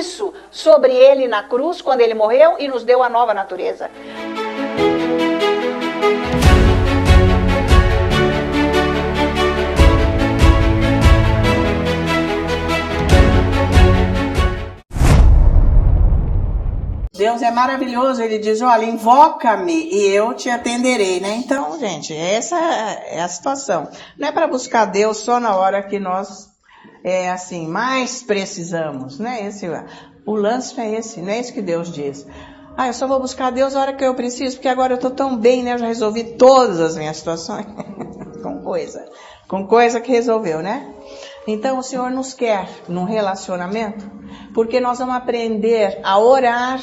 isso sobre ele na cruz, quando ele morreu e nos deu a nova natureza. Deus é maravilhoso, ele diz, olha, invoca-me e eu te atenderei, né? Então, gente, essa é a situação. Não é para buscar Deus só na hora que nós, mais precisamos, né? O lance é esse, não é isso que Deus diz. Eu só vou buscar Deus na hora que eu preciso, porque agora eu estou tão bem, né? Eu já resolvi todas as minhas situações com coisa que resolveu, né? Então, o Senhor nos quer num relacionamento, porque nós vamos aprender a orar,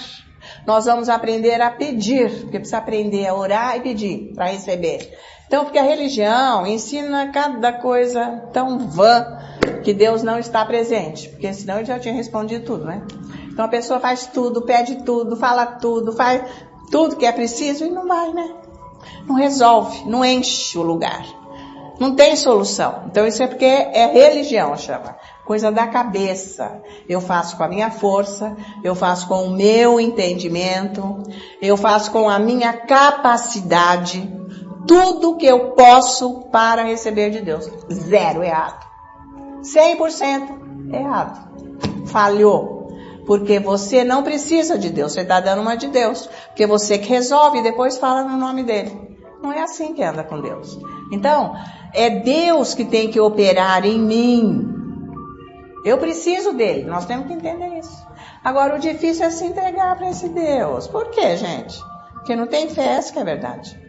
nós vamos aprender a pedir, porque precisa aprender a orar e pedir para receber. Então, porque a religião ensina cada coisa tão vã que Deus não está presente, porque senão ele já tinha respondido tudo, né? Então, a pessoa faz tudo, pede tudo, fala tudo, faz tudo que é preciso e não vai, né? Não resolve, não enche o lugar. Não tem solução. Então isso é porque é religião, chama. Coisa da cabeça. Eu faço com a minha força, eu faço com o meu entendimento, eu faço com a minha capacidade, tudo que eu posso para receber de Deus. 0 errado. 100% errado. Falhou. Porque você não precisa de Deus, você está dando uma de Deus. Porque você que resolve e depois fala no nome dele. Não é assim que anda com Deus. Então, é Deus que tem que operar em mim. Eu preciso dele. Nós temos que entender isso. Agora, o difícil é se entregar para esse Deus. Por quê, gente? Porque não tem fé, essa que é a verdade.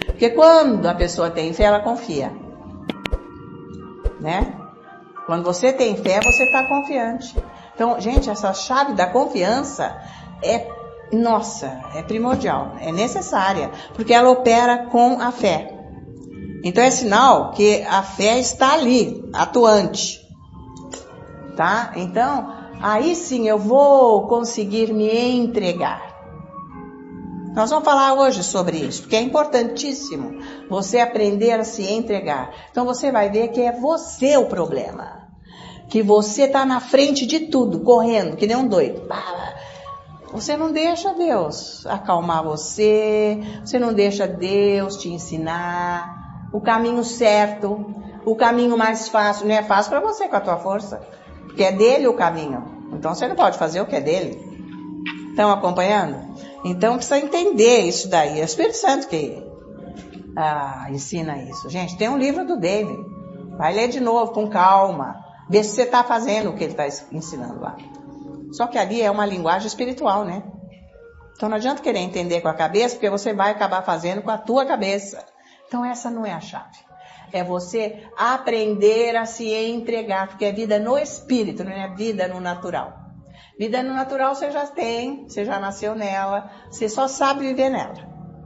Porque quando a pessoa tem fé, ela confia. Né? Quando você tem fé, você está confiante. Então, gente, essa chave da confiança é primordial, é necessária, porque ela opera com a fé. Então é sinal que a fé está ali, atuante. Tá? Então, aí sim eu vou conseguir me entregar. Nós vamos falar hoje sobre isso, porque é importantíssimo você aprender a se entregar. Então você vai ver que é você o problema. Que você está na frente de tudo, correndo, que nem um doido. Você não deixa Deus acalmar você, você não deixa Deus te ensinar o caminho certo, o caminho mais fácil. Não é fácil para você com a tua força, porque é dele o caminho. Então você não pode fazer o que é dele. Estão acompanhando? Então precisa entender isso daí. É o Espírito Santo que ensina isso. Gente, tem um livro do David. Vai ler de novo, com calma. Vê se você está fazendo o que ele está ensinando lá. Só que ali é uma linguagem espiritual, né? Então não adianta querer entender com a cabeça, porque você vai acabar fazendo com a tua cabeça. Então essa não é a chave. É você aprender a se entregar, porque é vida no espírito, não é vida no natural. Vida no natural você já tem, você já nasceu nela, você só sabe viver nela.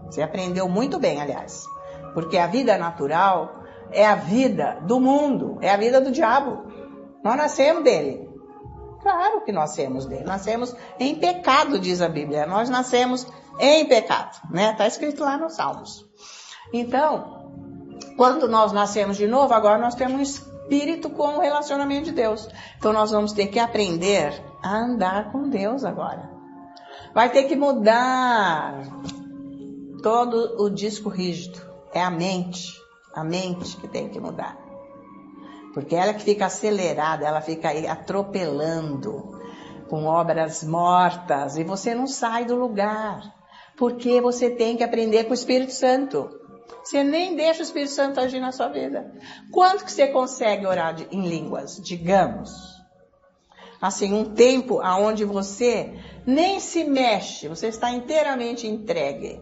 Você aprendeu muito bem, aliás. Porque a vida natural é a vida do mundo, é a vida do diabo. Nós nascemos dele. Claro que nascemos dele. Nascemos em pecado, diz a Bíblia. Nós nascemos em pecado, né? Está escrito lá nos Salmos. Então, quando nós nascemos de novo, agora nós temos um espírito com o relacionamento de Deus. Então nós vamos ter que aprender a andar com Deus agora. Vai ter que mudar todo o disco rígido. É a mente que tem que mudar. Porque ela que fica acelerada, ela fica aí atropelando com obras mortas e você não sai do lugar. Porque você tem que aprender com o Espírito Santo. Você nem deixa o Espírito Santo agir na sua vida. Quanto que você consegue orar em línguas? Digamos. Assim, um tempo onde você nem se mexe, você está inteiramente entregue.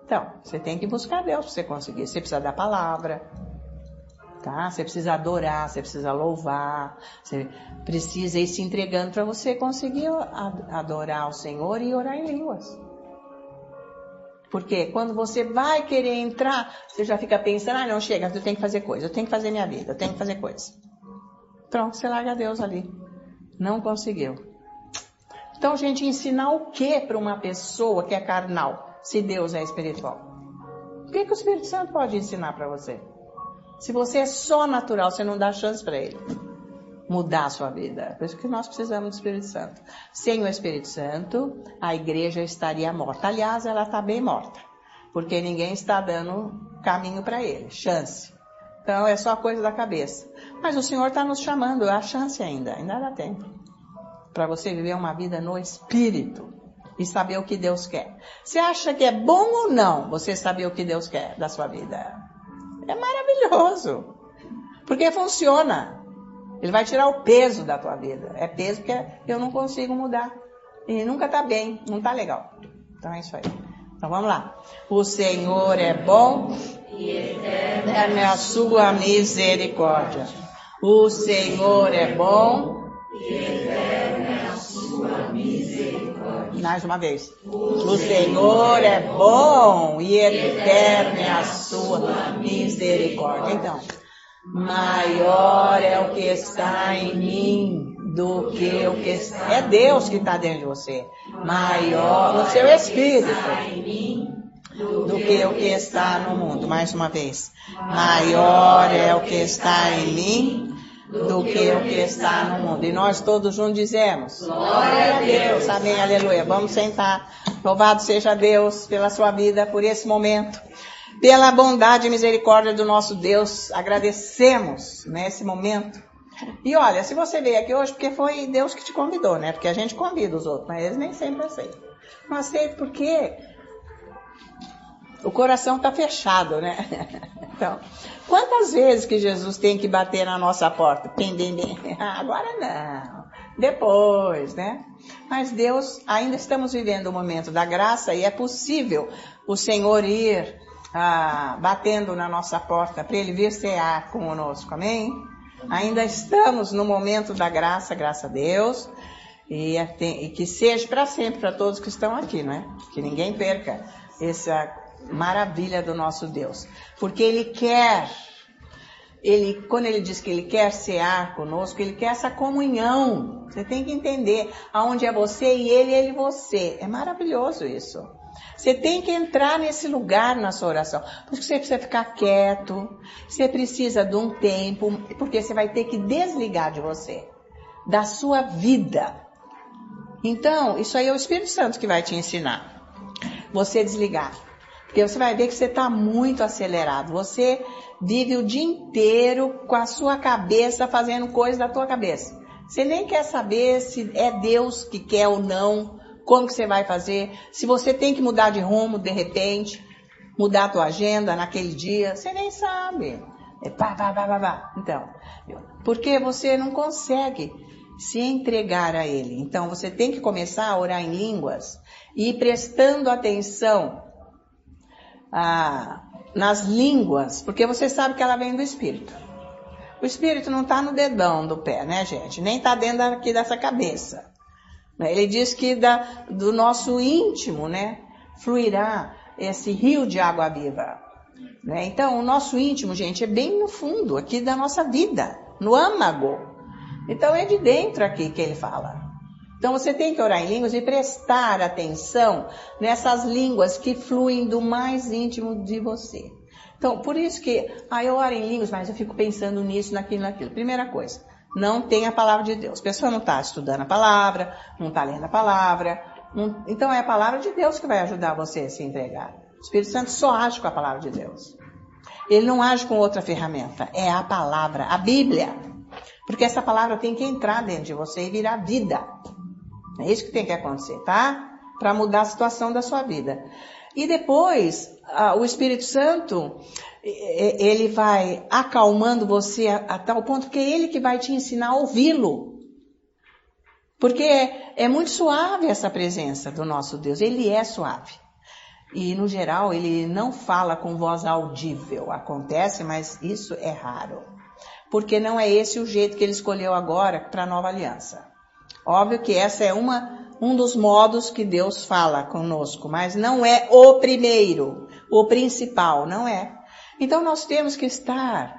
Então, você tem que buscar Deus para você conseguir. Você precisa da palavra, tá? Você precisa adorar, você precisa louvar, você precisa ir se entregando para você conseguir adorar o Senhor e orar em línguas. Porque quando você vai querer entrar, você já fica pensando, não, chega, eu tenho que fazer coisa, eu tenho que fazer minha vida, eu tenho que fazer coisa. Pronto, você larga Deus ali. Não conseguiu. Então, gente, ensinar o que para uma pessoa que é carnal? Se Deus é espiritual. O que o Espírito Santo pode ensinar para você? Se você é só natural, você não dá chance para ele. mudar a sua vida. Por isso que nós precisamos do Espírito Santo. Sem o Espírito Santo, a igreja estaria morta. Aliás, ela está bem morta, porque ninguém está dando caminho para ele, chance. Então é só coisa da cabeça. Mas o Senhor está nos chamando, há chance ainda dá tempo para você viver uma vida no Espírito e saber o que Deus quer. Você acha que é bom ou não você saber o que Deus quer da sua vida? É maravilhoso, porque funciona. Ele vai tirar o peso da tua vida. É peso que eu não consigo mudar. E nunca está bem, não está legal. Então é isso aí. Então vamos lá. O Senhor é bom e eterna é a sua misericórdia. O Senhor é bom e eterna é a sua misericórdia. Mais uma vez. O Senhor é bom e eterna é a sua misericórdia. Então, maior é o que está em mim do que o que está... É Deus que está dentro de você. Maior no seu espírito do que o que está no mundo. Mais uma vez. Maior é o que está em mim do que o que está no mundo. E nós todos juntos dizemos: glória a Deus. Amém, aleluia. Vamos sentar. Louvado seja Deus pela sua vida, por esse momento. Pela bondade e misericórdia do nosso Deus, agradecemos nesse momento. E olha, se você veio aqui hoje, porque foi Deus que te convidou, né? Porque a gente convida os outros, mas eles nem sempre aceitam. Não aceitam porque o coração está fechado, né? Então, quantas vezes que Jesus tem que bater na nossa porta? Bem. Agora não, depois, né? Mas Deus, ainda estamos vivendo o momento da graça e é possível o Senhor ir batendo na nossa porta para Ele vir cear conosco, amém? Ainda estamos no momento da graça, graças a Deus, e que seja para sempre para todos que estão aqui, não é? Que ninguém perca essa maravilha do nosso Deus, porque Ele quer, quando Ele diz que Ele quer cear conosco, Ele quer essa comunhão. Você tem que entender aonde é você e Ele você. É maravilhoso isso. Você tem que entrar nesse lugar na sua oração, porque você precisa ficar quieto, você precisa de um tempo, porque você vai ter que desligar de você, da sua vida. Então, isso aí é o Espírito Santo que vai te ensinar, você desligar, porque você vai ver que você está muito acelerado, você vive o dia inteiro com a sua cabeça fazendo coisas da tua cabeça, você nem quer saber se é Deus que quer ou não, como que você vai fazer, se você tem que mudar de rumo, de repente, mudar a tua agenda naquele dia, você nem sabe. Então, porque você não consegue se entregar a Ele. Então, você tem que começar a orar em línguas e ir prestando atenção nas línguas, porque você sabe que ela vem do Espírito. O Espírito não está no dedão do pé, né, gente? Nem está dentro aqui dessa cabeça. Ele diz que do nosso íntimo, né, fluirá esse rio de água viva. Né? Então, o nosso íntimo, gente, é bem no fundo aqui da nossa vida, no âmago. Então, é de dentro aqui que ele fala. Então, você tem que orar em línguas e prestar atenção nessas línguas que fluem do mais íntimo de você. Então, por isso que eu oro em línguas, mas eu fico pensando nisso, naquilo. Primeira coisa. Não tem a palavra de Deus. A pessoa não está estudando a palavra, não está lendo a palavra. Então é a palavra de Deus que vai ajudar você a se entregar. O Espírito Santo só age com a palavra de Deus. Ele não age com outra ferramenta. É a palavra, a Bíblia. Porque essa palavra tem que entrar dentro de você e virar vida. É isso que tem que acontecer, tá? Para mudar a situação da sua vida. E depois, o Espírito Santo, ele vai acalmando você a tal ponto que é ele que vai te ensinar a ouvi-lo. Porque é muito suave essa presença do nosso Deus. Ele é suave. E, no geral, ele não fala com voz audível. Acontece, mas isso é raro. Porque não é esse o jeito que ele escolheu agora para a nova aliança. Óbvio que essa é um dos modos que Deus fala conosco, mas não é o primeiro, o principal, não é. Então nós temos que estar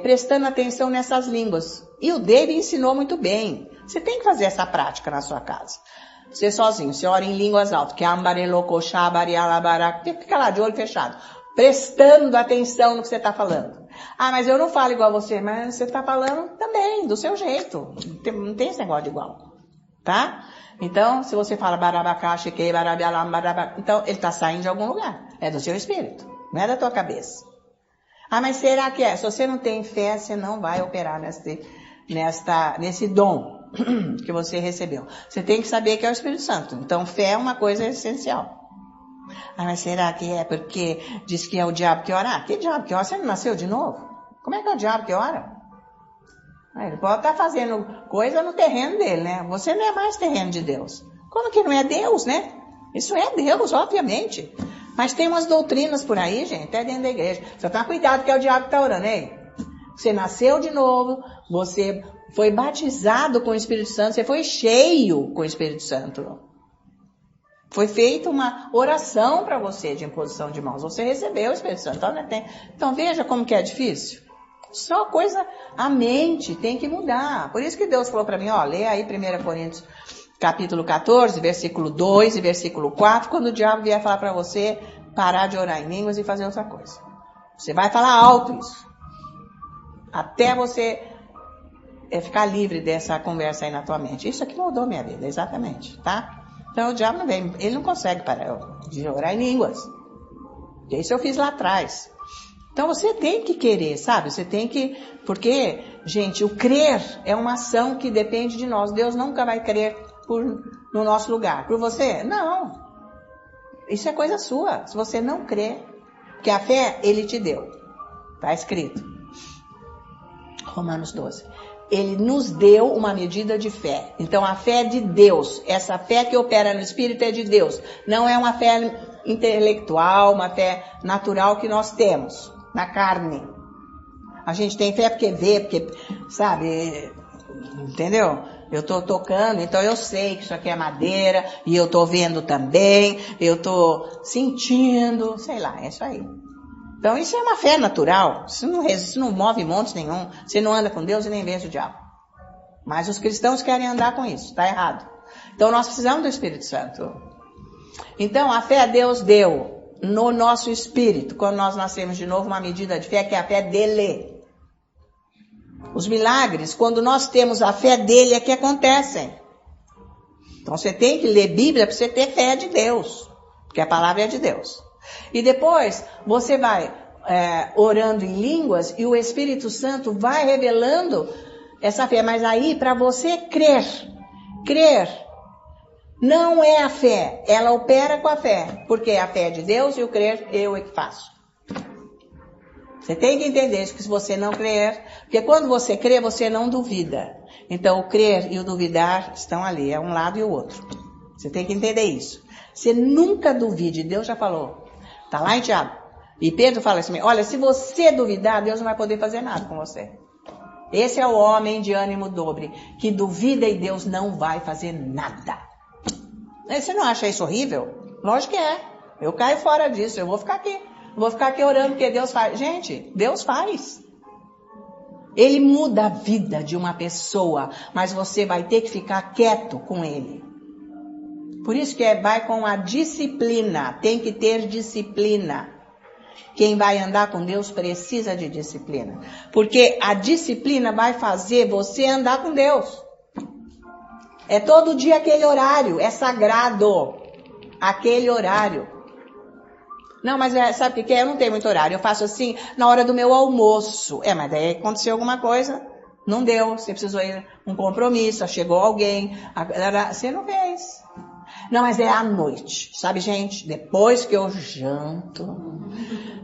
prestando atenção nessas línguas. E o David ensinou muito bem. Você tem que fazer essa prática na sua casa. Você sozinho, você ora em línguas altas, que tem que ficar lá de olho fechado, prestando atenção no que você está falando. Ah, mas eu não falo igual a você. Mas você está falando também, do seu jeito. Não tem esse negócio de igual. Tá? Então, se você fala barabacá, chiquei, barabialam, barabacá, então ele está saindo de algum lugar. É do seu espírito, não é da tua cabeça. Ah, mas será que é? Se você não tem fé, você não vai operar nesse dom que você recebeu. Você tem que saber que é o Espírito Santo. Então, fé é uma coisa essencial. Ah, mas será que é porque diz que é o diabo que ora? Ah, que diabo que ora? Você não nasceu de novo? Como é que é o diabo que ora? Ele pode estar fazendo coisa no terreno dele, né? Você não é mais terreno de Deus. Como que não é Deus, né? Isso é Deus, obviamente. Mas tem umas doutrinas por aí, gente, até dentro da igreja. Só tá cuidado que é o diabo que está orando, hein? Você nasceu de novo, você foi batizado com o Espírito Santo, você foi cheio com o Espírito Santo. Foi feita uma oração para você de imposição de mãos. Você recebeu o Espírito Santo. Então veja como que é difícil. Só coisa, a mente tem que mudar. Por isso que Deus falou para mim, ó, lê aí 1 Coríntios capítulo 14, versículo 2 e versículo 4, quando o diabo vier falar para você parar de orar em línguas e fazer outra coisa. Você vai falar alto isso. Até você ficar livre dessa conversa aí na tua mente. Isso aqui mudou minha vida, exatamente, tá? Então o diabo não vem, ele não consegue parar de orar em línguas. Isso eu fiz lá atrás. Então você tem que querer, sabe? Você tem que... Porque, gente, o crer é uma ação que depende de nós. Deus nunca vai crer no nosso lugar. Por você? Não. Isso é coisa sua. Se você não crê, porque a fé, Ele te deu. Está escrito. Romanos 12. Ele nos deu uma medida de fé. Então a fé é de Deus. Essa fé que opera no Espírito é de Deus. Não é uma fé intelectual, uma fé natural que nós temos na carne. A gente tem fé porque vê, porque, sabe, entendeu? Eu tô tocando, então eu sei que isso aqui é madeira, e eu tô vendo também, eu tô sentindo, sei lá, é isso aí. Então isso é uma fé natural, isso não move montes nenhum, você não anda com Deus e nem vence o diabo. Mas os cristãos querem andar com isso, tá errado. Então nós precisamos do Espírito Santo. Então a fé Deus deu no nosso espírito, quando nós nascemos de novo, uma medida de fé que é a fé dele. Os milagres, quando nós temos a fé dele, é que acontecem. Então você tem que ler Bíblia para você ter fé de Deus, porque a palavra é de Deus. E depois você vai orando em línguas e o Espírito Santo vai revelando essa fé. Mas aí, para você crer não é a fé, ela opera com a fé, porque a fé é de Deus e o crer eu é que faço. Você tem que entender isso, que se você não crer, porque quando você crê, você não duvida. Então o crer e o duvidar estão ali, é um lado e o outro. Você tem que entender isso. Você nunca duvide, Deus já falou. Está lá em Tiago. E Pedro fala assim, olha, se você duvidar, Deus não vai poder fazer nada com você. Esse é o homem de ânimo dobre, que duvida e Deus não vai fazer nada. Você não acha isso horrível? Lógico que é. Eu caio fora disso, eu vou ficar aqui orando porque Deus faz. Gente, Deus faz. Ele muda a vida de uma pessoa, mas você vai ter que ficar quieto com ele. Por isso que vai com a disciplina, tem que ter disciplina. Quem vai andar com Deus precisa de disciplina. Porque a disciplina vai fazer você andar com Deus. É todo dia aquele horário, é sagrado. Aquele horário. Não, mas sabe o que é? Eu não tenho muito horário, eu faço assim na hora do meu almoço. Mas daí aconteceu alguma coisa, não deu, você precisou ir um compromisso, chegou alguém, você não fez. Não, mas é à noite, sabe, gente? Depois que eu janto,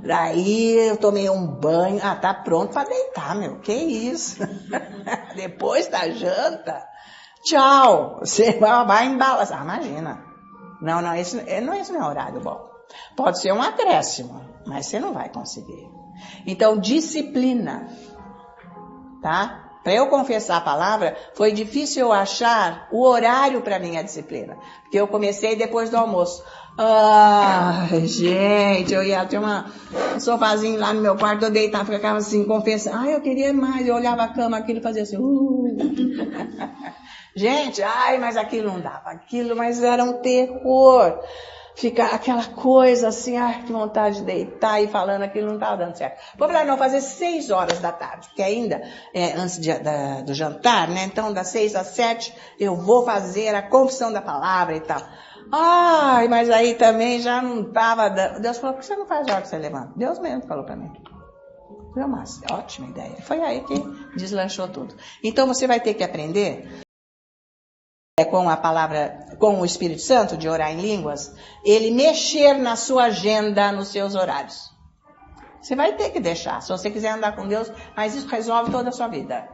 daí eu tomei um banho, tá pronto para deitar, meu, que isso? Depois da janta, tchau, você vai embalar, imagina. Não, esse não é horário bom. Pode ser um acréscimo, mas você não vai conseguir. Então, disciplina, tá? Para eu confessar a palavra, foi difícil eu achar o horário para minha disciplina. Porque eu comecei depois do almoço. Gente, eu ia ter um sofazinho lá no meu quarto, eu deitava, ficava assim, confessando. Eu queria mais, eu olhava a cama, aquilo fazia assim. Gente, mas aquilo não dava, mas era um terror. fica aquela coisa assim, ai, que vontade de deitar e falando aquilo não estava dando certo. Vou falar, não, fazer 6 horas da tarde, porque ainda é antes do jantar, né? Então, das 6 às 7, eu vou fazer a confissão da palavra e tal. Ai, mas aí também já não estava dando. Deus falou, por que você não faz a hora que você levanta? Deus mesmo falou para mim. Foi uma ótima ideia. Foi aí que deslanchou tudo. Então, você vai ter que aprender com a palavra, com o Espírito Santo, de orar em línguas, ele mexer na sua agenda, nos seus horários. Você vai ter que deixar, se você quiser andar com Deus, mas isso resolve toda a sua vida.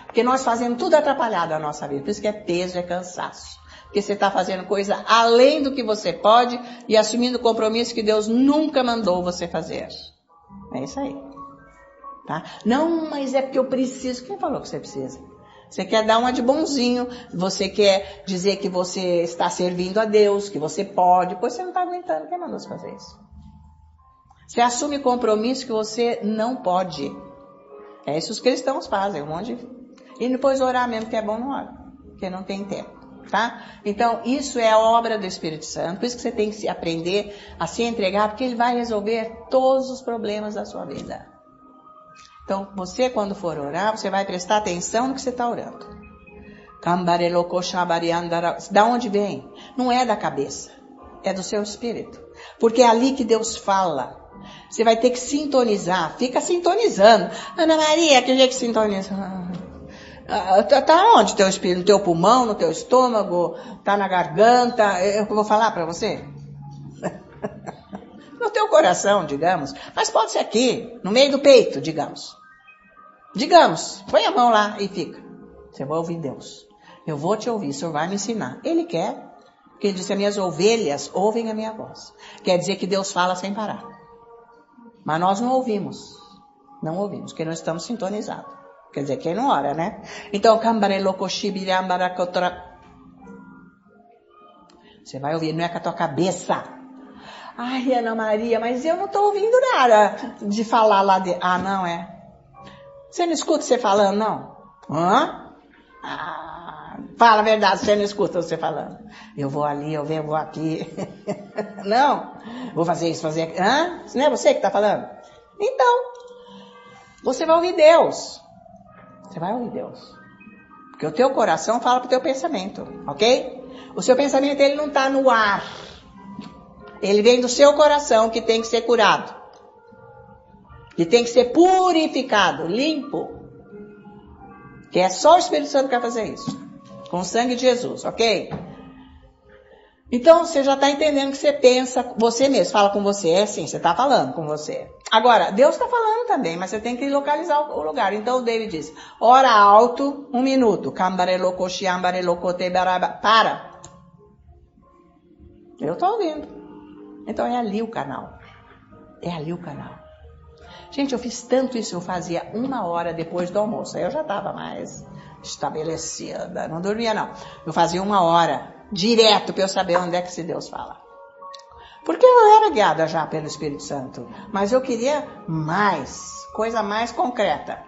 Porque nós fazemos tudo atrapalhado a nossa vida, por isso que é peso, é cansaço. Porque você está fazendo coisa além do que você pode e assumindo compromisso que Deus nunca mandou você fazer. É isso aí. Tá? Não, mas é porque eu preciso. Quem falou que você precisa? Você quer dar uma de bonzinho, você quer dizer que você está servindo a Deus, que você pode, pois você não está aguentando. Quem mandou você fazer isso? Você assume compromisso que você não pode. É isso que os cristãos fazem, um monte de... E depois orar mesmo, que é bom, não ora, porque não tem tempo, tá? Então, isso é a obra do Espírito Santo, por isso que você tem que aprender a se entregar, porque ele vai resolver todos os problemas da sua vida. Então, você quando for orar, você vai prestar atenção no que você está orando. Da onde vem? Não é da cabeça, é do seu espírito. Porque é ali que Deus fala. Você vai ter que sintonizar, fica sintonizando. Ana Maria, que jeito que sintoniza? Tá onde teu espírito? No teu pulmão, no teu estômago, tá na garganta? Eu vou falar para você? No teu coração, digamos. Mas pode ser aqui, no meio do peito, digamos. Digamos, põe a mão lá e fica. Você vai ouvir Deus. Eu vou te ouvir, o Senhor vai me ensinar. Ele quer, porque ele disse, as minhas ovelhas ouvem a minha voz. Quer dizer que Deus fala sem parar. Mas nós não ouvimos. Não ouvimos, porque não estamos sintonizados. Quer dizer, quem não ora, né? Então, você vai ouvir, não é com a tua cabeça. Ai, Ana Maria, mas eu não estou ouvindo nada de falar lá de... Ah, não é? Você não escuta você falando, não? Hã? Fala a verdade, você não escuta você falando. Eu vou ali, eu vou aqui. Não, vou fazer isso, fazer aquilo. Hã? Não é você que está falando? Então, você vai ouvir Deus. Você vai ouvir Deus. Porque o teu coração fala para o teu pensamento, ok? O seu pensamento, ele não está no ar. Ele vem do seu coração, que tem que ser curado. Que tem que ser purificado, limpo. Que é só o Espírito Santo que vai fazer isso. Com o sangue de Jesus, ok? Então, você já está entendendo que você pensa, você mesmo fala com você, é assim, você está falando com você. Agora, Deus está falando também, mas você tem que localizar o lugar. Então, o David diz, ora alto, 1 minuto. Para. Eu estou ouvindo. Então, é ali o canal. É ali o canal. Gente, eu fiz tanto isso, eu fazia 1 hora depois do almoço. Aí eu já estava mais estabelecida, não dormia não. Eu fazia 1 hora, direto, para eu saber onde é que esse Deus fala. Porque eu era guiada já pelo Espírito Santo, mas eu queria mais, coisa mais concreta.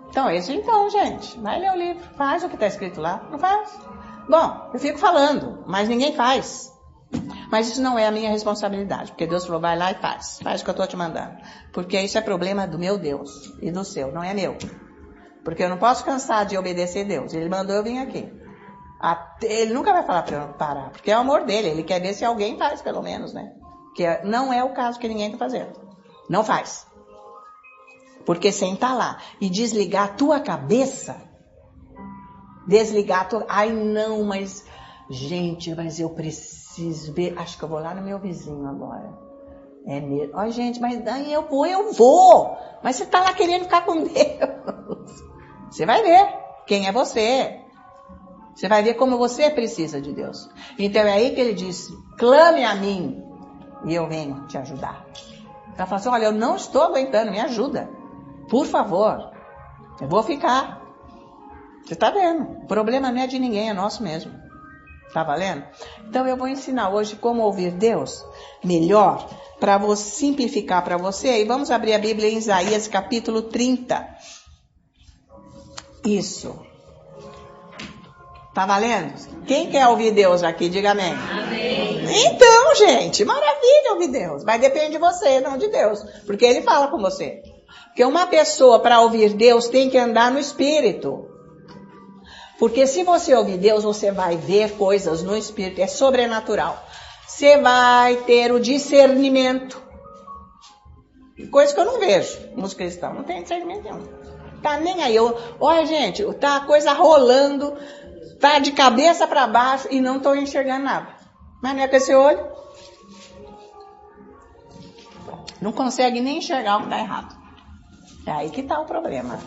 Então, isso então, gente, vai ler o livro, faz o que está escrito lá, não faz? Bom, eu fico falando, mas ninguém faz. Mas isso não é a minha responsabilidade, porque Deus falou, vai lá e faz o que eu estou te mandando. Porque isso é problema do meu Deus e do seu, não é meu. Porque eu não posso cansar de obedecer a Deus, ele mandou eu vir aqui. Ele nunca vai falar para eu parar, porque é o amor dele, ele quer ver se alguém faz pelo menos, né? Que não é o caso que ninguém está fazendo. Não faz. Porque sentar lá e desligar a tua cabeça, desligar a tua... Ai não, mas... Gente, mas eu preciso ver... Acho que eu vou lá no meu vizinho agora. É mesmo. Ai, gente, mas daí eu vou. Mas você está lá querendo ficar com Deus. Você vai ver quem é você. Você vai ver como você precisa de Deus. Então é aí que ele diz, clame a mim e eu venho te ajudar. Ela fala assim, olha, eu não estou aguentando, me ajuda. Por favor, eu vou ficar. Você está vendo? O problema não é de ninguém, é nosso mesmo. Tá valendo? Então eu vou ensinar hoje como ouvir Deus melhor, para simplificar para você. E vamos abrir a Bíblia em Isaías capítulo 30. Isso. Tá valendo? Quem quer ouvir Deus aqui, diga amém. Amém. Então, gente, maravilha ouvir Deus. Mas depende de você, não de Deus. Porque Ele fala com você. Porque uma pessoa, para ouvir Deus, tem que andar no Espírito. Porque se você ouvir Deus, você vai ver coisas no Espírito. É sobrenatural. Você vai ter o discernimento. Coisa que eu não vejo nos cristãos. Não tem discernimento nenhum. Tá nem aí. Olha, gente, tá a coisa rolando. Tá de cabeça para baixo e não estou enxergando nada. Mas não é com esse olho. Não consegue nem enxergar o que está errado. É aí que está o problema.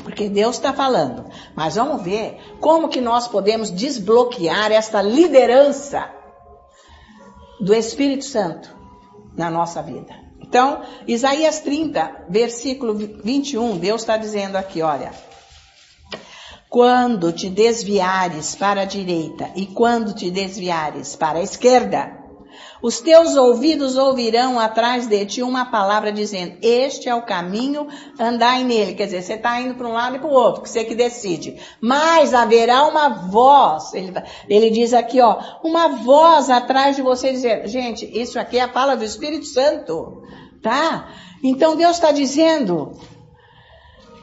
Porque Deus está falando. Mas vamos ver como que nós podemos desbloquear essa liderança do Espírito Santo na nossa vida. Então, Isaías 30, versículo 21, Deus está dizendo aqui, olha. Quando te desviares para a direita e quando te desviares para a esquerda, os teus ouvidos ouvirão atrás de ti uma palavra dizendo, este é o caminho, andai nele. Quer dizer, você está indo para um lado e para o outro, que você que decide. Mas haverá uma voz, ele diz aqui, ó, uma voz atrás de você dizendo, gente, isso aqui é a fala do Espírito Santo, tá? Então Deus está dizendo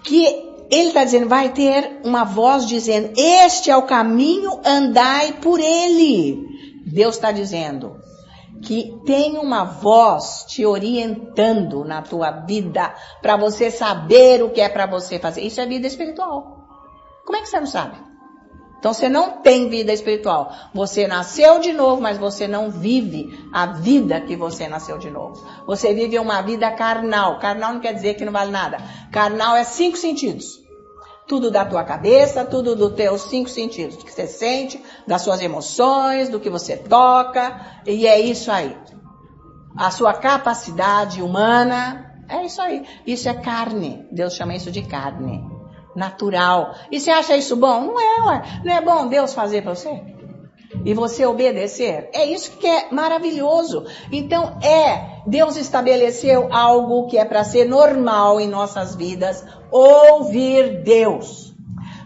que Ele está dizendo, vai ter uma voz dizendo, este é o caminho, andai por ele. Deus está dizendo que tem uma voz te orientando na tua vida, para você saber o que é para você fazer. Isso é vida espiritual. Como é que você não sabe? Então você não tem vida espiritual. Você nasceu de novo, mas você não vive a vida que você nasceu de novo. Você vive uma vida carnal. Carnal não quer dizer que não vale nada. Carnal é 5 sentidos. Tudo da tua cabeça, tudo dos teus 5 sentidos. Do que você sente, das suas emoções, do que você toca. E é isso aí. A sua capacidade humana, é isso aí. Isso é carne. Deus chama isso de carne. Natural. E você acha isso bom? Não é, ué. Não é bom Deus fazer para você? E você obedecer? É isso que é maravilhoso. Então Deus estabeleceu algo que é para ser normal em nossas vidas, ouvir Deus.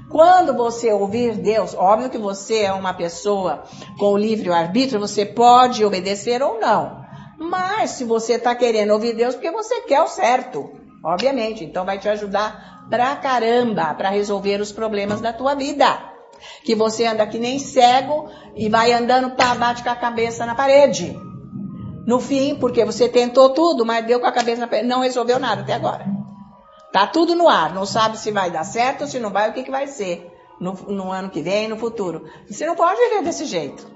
Quando você ouvir Deus, óbvio que você é uma pessoa com o livre-arbítrio, você pode obedecer ou não. Mas se você está querendo ouvir Deus, porque você quer o certo, obviamente. Então vai te ajudar pra caramba, para resolver os problemas da tua vida. Que você anda que nem cego e vai andando, bate com a cabeça na parede. No fim, porque você tentou tudo, mas deu com a cabeça na parede, não resolveu nada até agora. Tá tudo no ar, não sabe se vai dar certo ou se não vai, o que vai ser no ano que vem, no futuro. E você não pode viver desse jeito.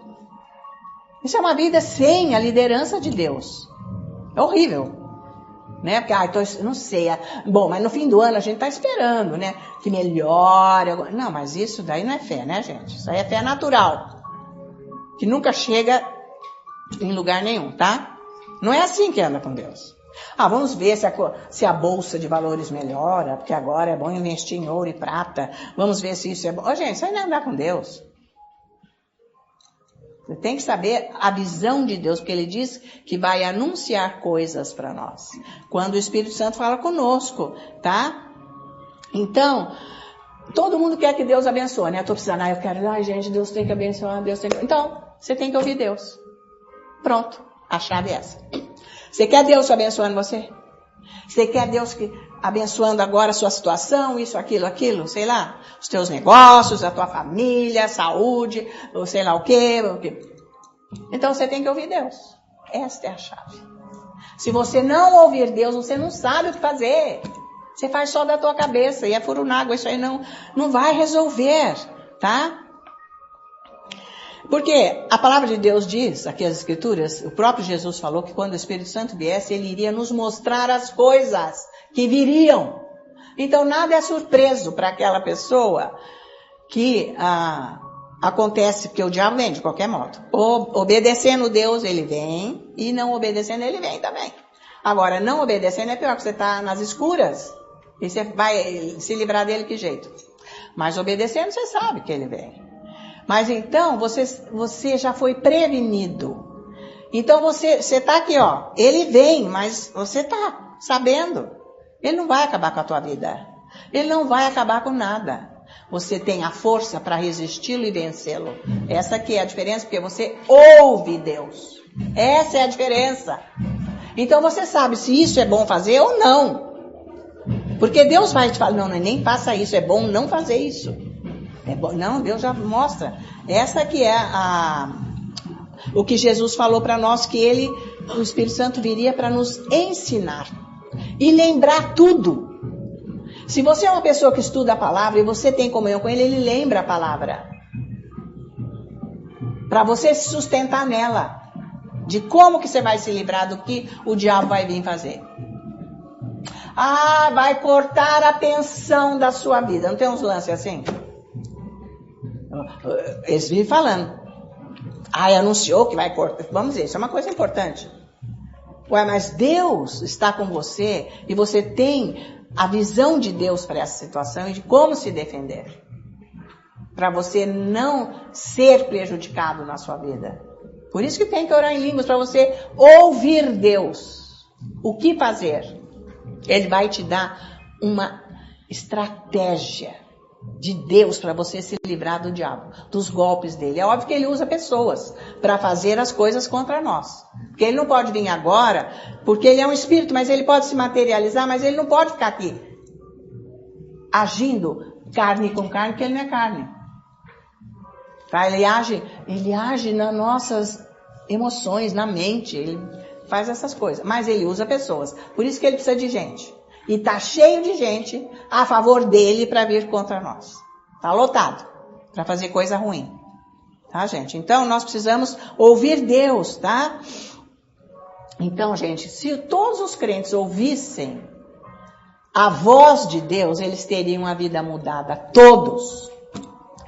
Isso é uma vida sem a liderança de Deus. É horrível. Né? Porque, não sei, bom, mas no fim do ano a gente está esperando, né? Que melhore. Não, mas isso daí não é fé, né, gente? Isso aí é fé natural. Que nunca chega em lugar nenhum, tá? Não é assim que anda com Deus. Vamos ver se a bolsa de valores melhora, porque agora é bom investir em ouro e prata. Vamos ver se isso é bom. Gente, isso aí não é andar com Deus. Você tem que saber a visão de Deus, porque Ele diz que vai anunciar coisas para nós. Quando o Espírito Santo fala conosco, tá? Então, todo mundo quer que Deus abençoe, né? Eu tô precisando, eu quero, gente, Deus tem que abençoar, Deus tem que... Então, você tem que ouvir Deus. Pronto, a chave é essa. Você quer Deus abençoando você? Você quer Deus abençoando agora a sua situação, isso, aquilo, sei lá, os teus negócios, a tua família, a saúde, ou sei lá o quê. Então você tem que ouvir Deus. Esta é a chave. Se você não ouvir Deus, você não sabe o que fazer. Você faz só da tua cabeça e é furo na água, isso aí não vai resolver, tá? Porque a palavra de Deus diz, aqui as escrituras, o próprio Jesus falou que quando o Espírito Santo viesse, ele iria nos mostrar as coisas que viriam. Então nada é surpreso para aquela pessoa que acontece, porque o diabo vem de qualquer modo. Obedecendo Deus, ele vem, e não obedecendo, ele vem também. Agora, não obedecendo é pior, porque você está nas escuras, e você vai se livrar dele que jeito? Mas obedecendo, você sabe que ele vem. Mas então, você já foi prevenido. Então você está aqui, ó. Ele vem, mas você está sabendo. Ele não vai acabar com a tua vida. Ele não vai acabar com nada. você tem a força para resisti-lo e vencê-lo. Essa aqui é a diferença, porque você ouve Deus. Essa é a diferença. Então você sabe se isso é bom fazer ou não. Porque Deus vai te falar, não, nem faça isso, é bom não fazer isso. É bom, não, Deus já mostra. Essa aqui é o que Jesus falou para nós, que o Espírito Santo viria para nos ensinar e lembrar tudo. Se você é uma pessoa que estuda a palavra e você tem comunhão com ele lembra a palavra. Para você se sustentar nela. De como que você vai se livrar do que o diabo vai vir fazer. Vai cortar a pensão da sua vida. Não tem uns lances assim? Eles vivem falando. Anunciou que vai cortar. Vamos dizer, isso é uma coisa importante. Mas Deus está com você e você tem a visão de Deus para essa situação e de como se defender. Para você não ser prejudicado na sua vida. Por isso que tem que orar em línguas, para você ouvir Deus. O que fazer? Ele vai te dar uma estratégia de Deus para você se livrar do diabo, dos golpes dele. É óbvio que ele usa pessoas para fazer as coisas contra nós. Porque ele não pode vir agora, porque ele é um espírito, mas ele pode se materializar, mas ele não pode ficar aqui agindo carne com carne, porque ele não é carne. Tá? Ele age nas nossas emoções, na mente, ele faz essas coisas. Mas ele usa pessoas. Por isso que ele precisa de gente. E tá cheio de gente a favor dele para vir contra nós. Tá lotado. Para fazer coisa ruim. Tá, gente? Então, nós precisamos ouvir Deus, tá? Então, gente, se todos os crentes ouvissem a voz de Deus, eles teriam a vida mudada. Todos.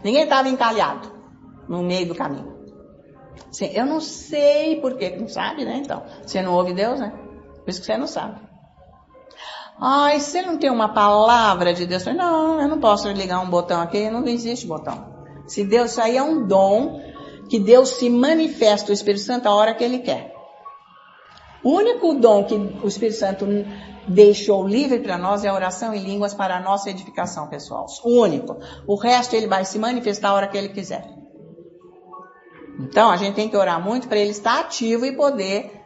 Ninguém estava encalhado no meio do caminho. Eu não sei por que não sabe, né? Então, você não ouve Deus, né? Por isso que você não sabe. Você não tem uma palavra de Deus? Não, eu não posso ligar um botão aqui, não existe botão. Se Deus, isso aí é um dom que Deus se manifesta, o Espírito Santo, a hora que Ele quer. O único dom que o Espírito Santo deixou livre para nós é a oração em línguas para a nossa edificação pessoal. O único. O resto Ele vai se manifestar a hora que Ele quiser. Então, a gente tem que orar muito para Ele estar ativo e poder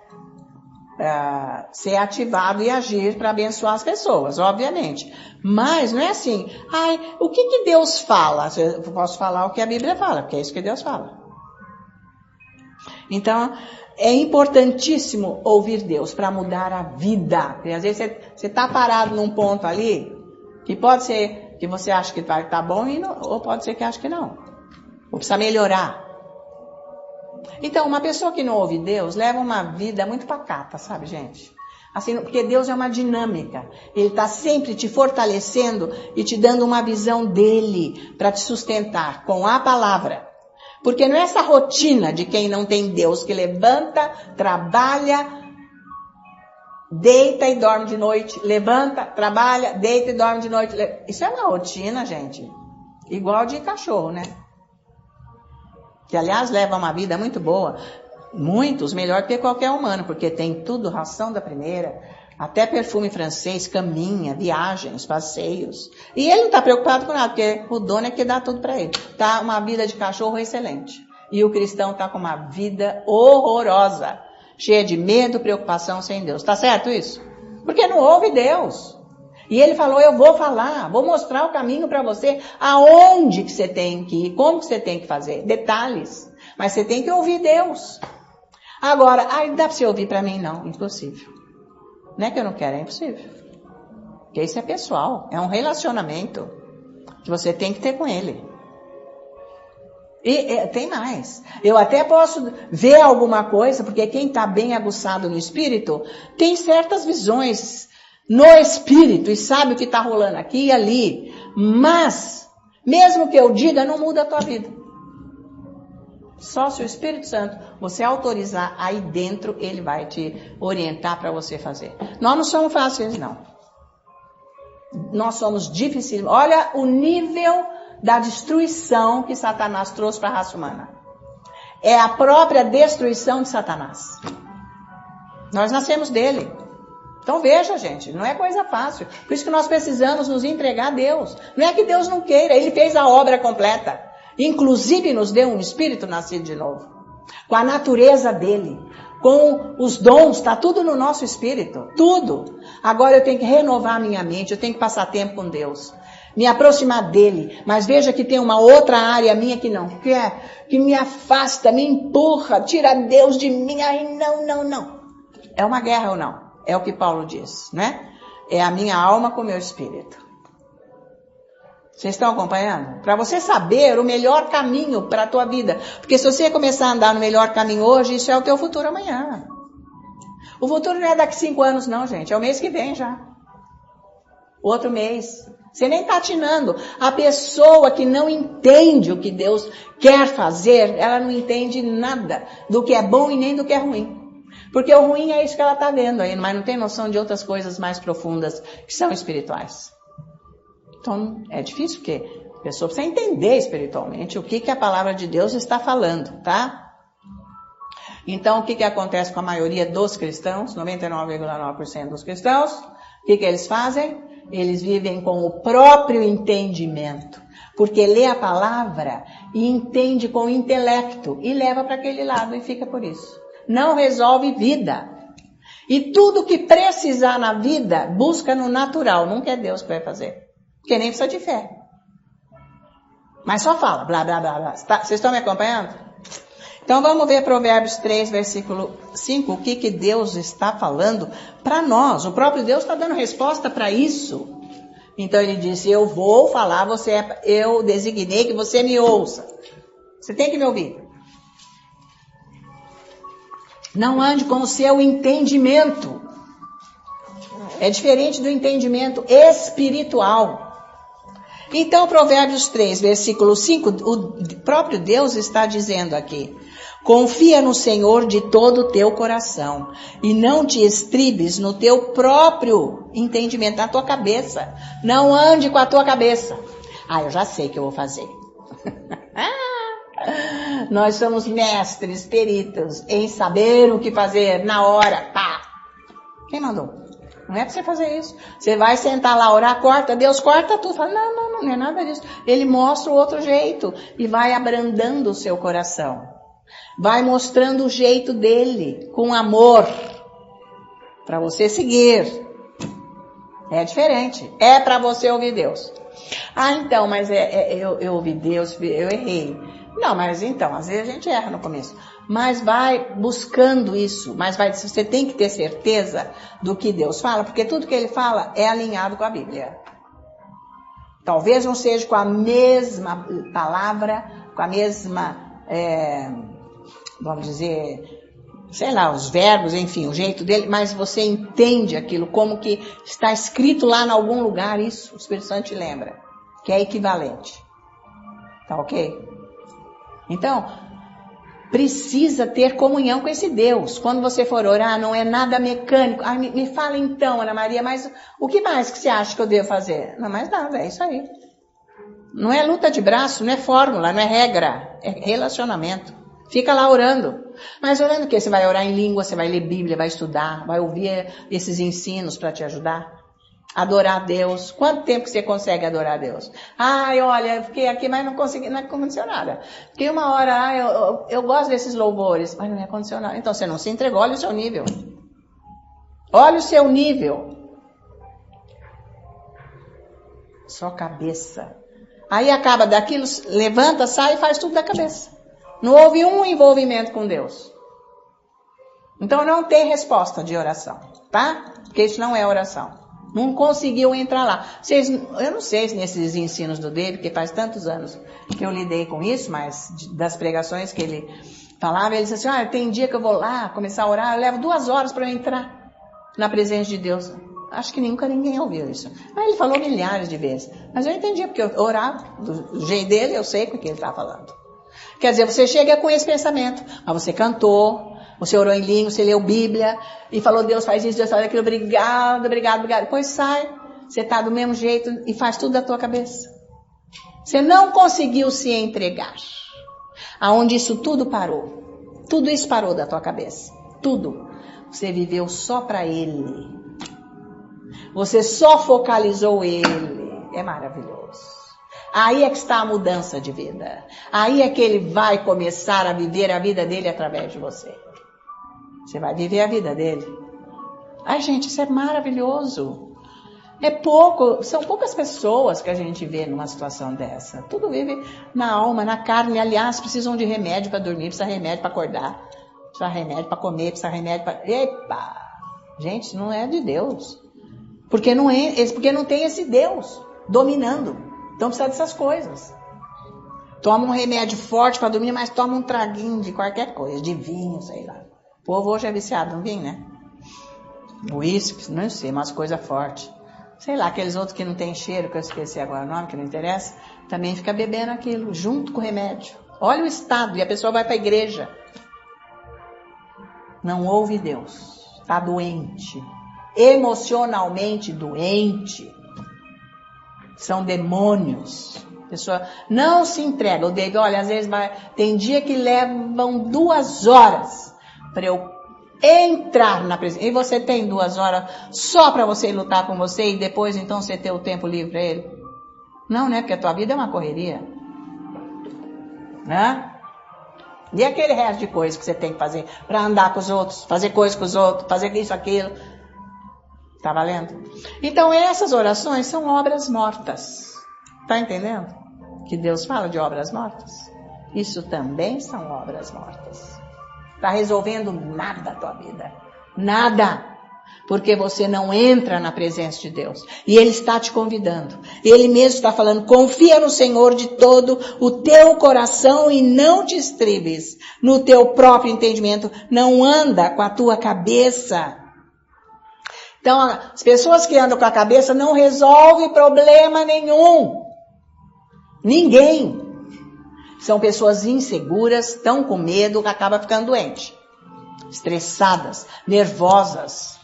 ser ativado e agir para abençoar as pessoas, obviamente. Mas não é assim, o que Deus fala? Eu posso falar o que a Bíblia fala, porque é isso que Deus fala. Então, é importantíssimo ouvir Deus para mudar a vida. Porque às vezes você está parado num ponto ali, que pode ser que você acha que vai estar bom, ou pode ser que ache que não. Ou precisa melhorar. Então, uma pessoa que não ouve Deus leva uma vida muito pacata, sabe, gente? Assim, porque Deus é uma dinâmica. Ele está sempre te fortalecendo e te dando uma visão dele para te sustentar com a palavra. Porque não é essa rotina de quem não tem Deus, que levanta, trabalha, deita e dorme de noite. Levanta, trabalha, deita e dorme de noite. Isso é uma rotina, gente. Igual de cachorro, né? Que, aliás, leva uma vida muito boa. Muitos, melhor que qualquer humano, porque tem tudo, ração da primeira, até perfume francês, caminha, viagens, passeios. E ele não está preocupado com nada, porque o dono é que dá tudo para ele. Tá uma vida de cachorro excelente. E o cristão está com uma vida horrorosa, cheia de medo, preocupação, sem Deus. Tá certo isso? Porque não ouve Deus. E ele falou, eu vou falar, vou mostrar o caminho para você, aonde que você tem que ir, como que você tem que fazer, detalhes. Mas você tem que ouvir Deus. Agora, dá para você ouvir para mim? Não, impossível. Não é que eu não quero, é impossível. Porque isso é pessoal, é um relacionamento que você tem que ter com ele. E tem mais. Eu até posso ver alguma coisa, porque quem está bem aguçado no espírito, tem certas visões no espírito e sabe o que está rolando aqui e ali. Mas, mesmo que eu diga, não muda a tua vida. Só se o Espírito Santo, você autorizar aí dentro, ele vai te orientar para você fazer. Nós não somos fáceis, não. Nós somos difíceis. Olha o nível da destruição que Satanás trouxe para a raça humana. É a própria destruição de Satanás. Nós nascemos dele. Então veja, gente, não é coisa fácil. Por isso que nós precisamos nos entregar a Deus. Não é que Deus não queira, Ele fez a obra completa. Inclusive nos deu um espírito nascido de novo. Com a natureza dele. Com os dons, está tudo no nosso espírito. Tudo. Agora eu tenho que renovar a minha mente, eu tenho que passar tempo com Deus. Me aproximar dele. Mas veja que tem uma outra área minha que não quer, que me afasta, me empurra, tira Deus de mim. Ai, não. É uma guerra ou não? É o que Paulo diz, né? É a minha alma com o meu espírito. Vocês estão acompanhando? Para você saber o melhor caminho para a tua vida. Porque se você começar a andar no melhor caminho hoje, isso é o teu futuro amanhã. O futuro não é daqui 5 anos não, gente. É o mês que vem já. Outro mês. Você nem está atinando. A pessoa que não entende o que Deus quer fazer, ela não entende nada do que é bom e nem do que é ruim. Porque o ruim é isso que ela está vendo aí, mas não tem noção de outras coisas mais profundas que são espirituais. Então, é difícil porque a pessoa precisa entender espiritualmente o que a palavra de Deus está falando, tá? Então, o que acontece com a maioria dos cristãos, 99,9% dos cristãos? O que eles fazem? Eles vivem com o próprio entendimento. Porque lê a palavra e entende com o intelecto e leva para aquele lado e fica por isso. Não resolve vida. E tudo que precisar na vida, busca no natural. Nunca é Deus que vai fazer. Porque nem precisa de fé. Mas só fala, blá, blá, blá, blá. Vocês estão me acompanhando? Então vamos ver Provérbios 3, versículo 5, o que Deus está falando para nós. O próprio Deus está dando resposta para isso. Então ele disse, eu vou falar, eu designei que você me ouça. Você tem que me ouvir. Não ande com o seu entendimento. É diferente do entendimento espiritual. Então, Provérbios 3, versículo 5, o próprio Deus está dizendo aqui, confia no Senhor de todo o teu coração e não te estribes no teu próprio entendimento, na tua cabeça. Não ande com a tua cabeça. Eu já sei o que eu vou fazer. Nós somos mestres, peritos em saber o que fazer na hora. Pá. Quem mandou? Não é para você fazer isso. Você vai sentar lá, orar, corta, Deus corta tudo. Fala, não é nada disso. Ele mostra o outro jeito e vai abrandando o seu coração. Vai mostrando o jeito dele, com amor, para você seguir. É diferente. É para você ouvir Deus. Então, mas eu ouvi Deus, eu errei. Não, mas então, às vezes a gente erra no começo. Mas vai buscando isso. Mas você tem que ter certeza do que Deus fala, porque tudo que ele fala é alinhado com a Bíblia. Talvez não seja com a mesma palavra, com a mesma, vamos dizer, sei lá, os verbos, enfim, o jeito dele, mas você entende aquilo como que está escrito lá em algum lugar, isso o Espírito Santo te lembra, que é equivalente. Tá ok? Então, precisa ter comunhão com esse Deus. Quando você for orar, não é nada mecânico. Me fala então, Ana Maria, mas o que mais que você acha que eu devo fazer? Não, mais nada, é isso aí. Não é luta de braço, não é fórmula, não é regra, é relacionamento. Fica lá orando. Mas orando o quê? Você vai orar em língua, você vai ler Bíblia, vai estudar, vai ouvir esses ensinos para te ajudar. Adorar a Deus. Quanto tempo que você consegue adorar a Deus? Olha, eu fiquei aqui, mas não consegui, não aconteceu nada. Fiquei uma hora, eu gosto desses louvores, mas não é condicionado. Então você não se entregou, olha o seu nível. Olha o seu nível. Só cabeça. Aí acaba daquilo, levanta, sai e faz tudo da cabeça. Não houve um envolvimento com Deus. Então não tem resposta de oração, tá? Porque isso não é oração. Não conseguiu entrar lá. Eu não sei se nesses ensinos do David, porque faz tantos anos que eu lidei com isso, mas das pregações que ele falava, ele disse assim, tem dia que eu vou lá começar a orar, eu levo 2 horas para entrar na presença de Deus. Acho que nunca ninguém ouviu isso. Mas ele falou milhares de vezes. Mas eu entendi, porque eu orava do jeito dele, eu sei o que ele está falando. Quer dizer, você chega com esse pensamento, mas você cantou, você orou em língua, você leu Bíblia e falou, Deus faz isso, Deus faz aquilo, obrigado. Depois sai, você está do mesmo jeito e faz tudo da tua cabeça. Você não conseguiu se entregar. Aonde isso tudo parou. Tudo isso parou da tua cabeça. Tudo. Você viveu só para Ele. Você só focalizou ele. É maravilhoso. Aí é que está a mudança de vida. Aí é que ele vai começar a viver a vida dele através de você. Você vai viver a vida dele. Ai, gente, isso é maravilhoso. São poucas pessoas que a gente vê numa situação dessa. Tudo vive na alma, na carne. Aliás, precisam de remédio para dormir, precisa de remédio para acordar, precisa de remédio para comer, precisa de remédio para... Epa! Gente, isso não é de Deus. Porque não tem esse Deus dominando. Então precisa dessas coisas. Toma um remédio forte para dormir, mas toma um traguinho de qualquer coisa, de vinho, sei lá. O povo hoje é viciado no vinho, né? Uísque, não sei, umas coisas fortes. Sei lá, aqueles outros que não tem cheiro, que eu esqueci agora o nome, que não interessa, também fica bebendo aquilo, junto com o remédio. Olha o estado, e a pessoa vai para a igreja. Não ouve Deus, está doente, emocionalmente doente. São demônios. A pessoa não se entrega. O David, olha, às vezes tem dia que levam 2 horas para eu entrar na presença. E você tem 2 horas só para você lutar com você e depois então você ter o tempo livre para ele? Não, né? Porque a tua vida é uma correria. Né? E aquele resto de coisas que você tem que fazer para andar com os outros, fazer coisas com os outros, fazer isso, aquilo. Tá valendo? Então essas orações são obras mortas. Tá entendendo? Que Deus fala de obras mortas. Isso também são obras mortas. Tá resolvendo nada da tua vida. Nada. Porque você não entra na presença de Deus. E Ele está te convidando. Ele mesmo está falando, confia no Senhor de todo o teu coração e não te estribes no teu próprio entendimento. Não anda com a tua cabeça. Então, as pessoas que andam com a cabeça não resolvem problema nenhum. Ninguém. São pessoas inseguras, estão com medo, que acabam ficando doentes. Estressadas, nervosas,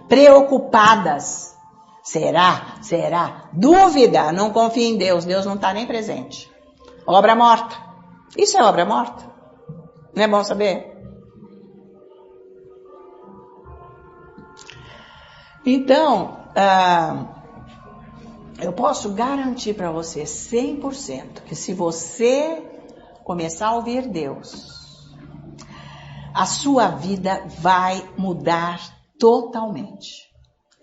preocupadas. Será? Será? Dúvida, não confia em Deus. Deus não está nem presente. Obra morta. Isso é obra morta. Não é bom saber? Então, eu posso garantir para você 100% que se você começar a ouvir Deus, a sua vida vai mudar totalmente.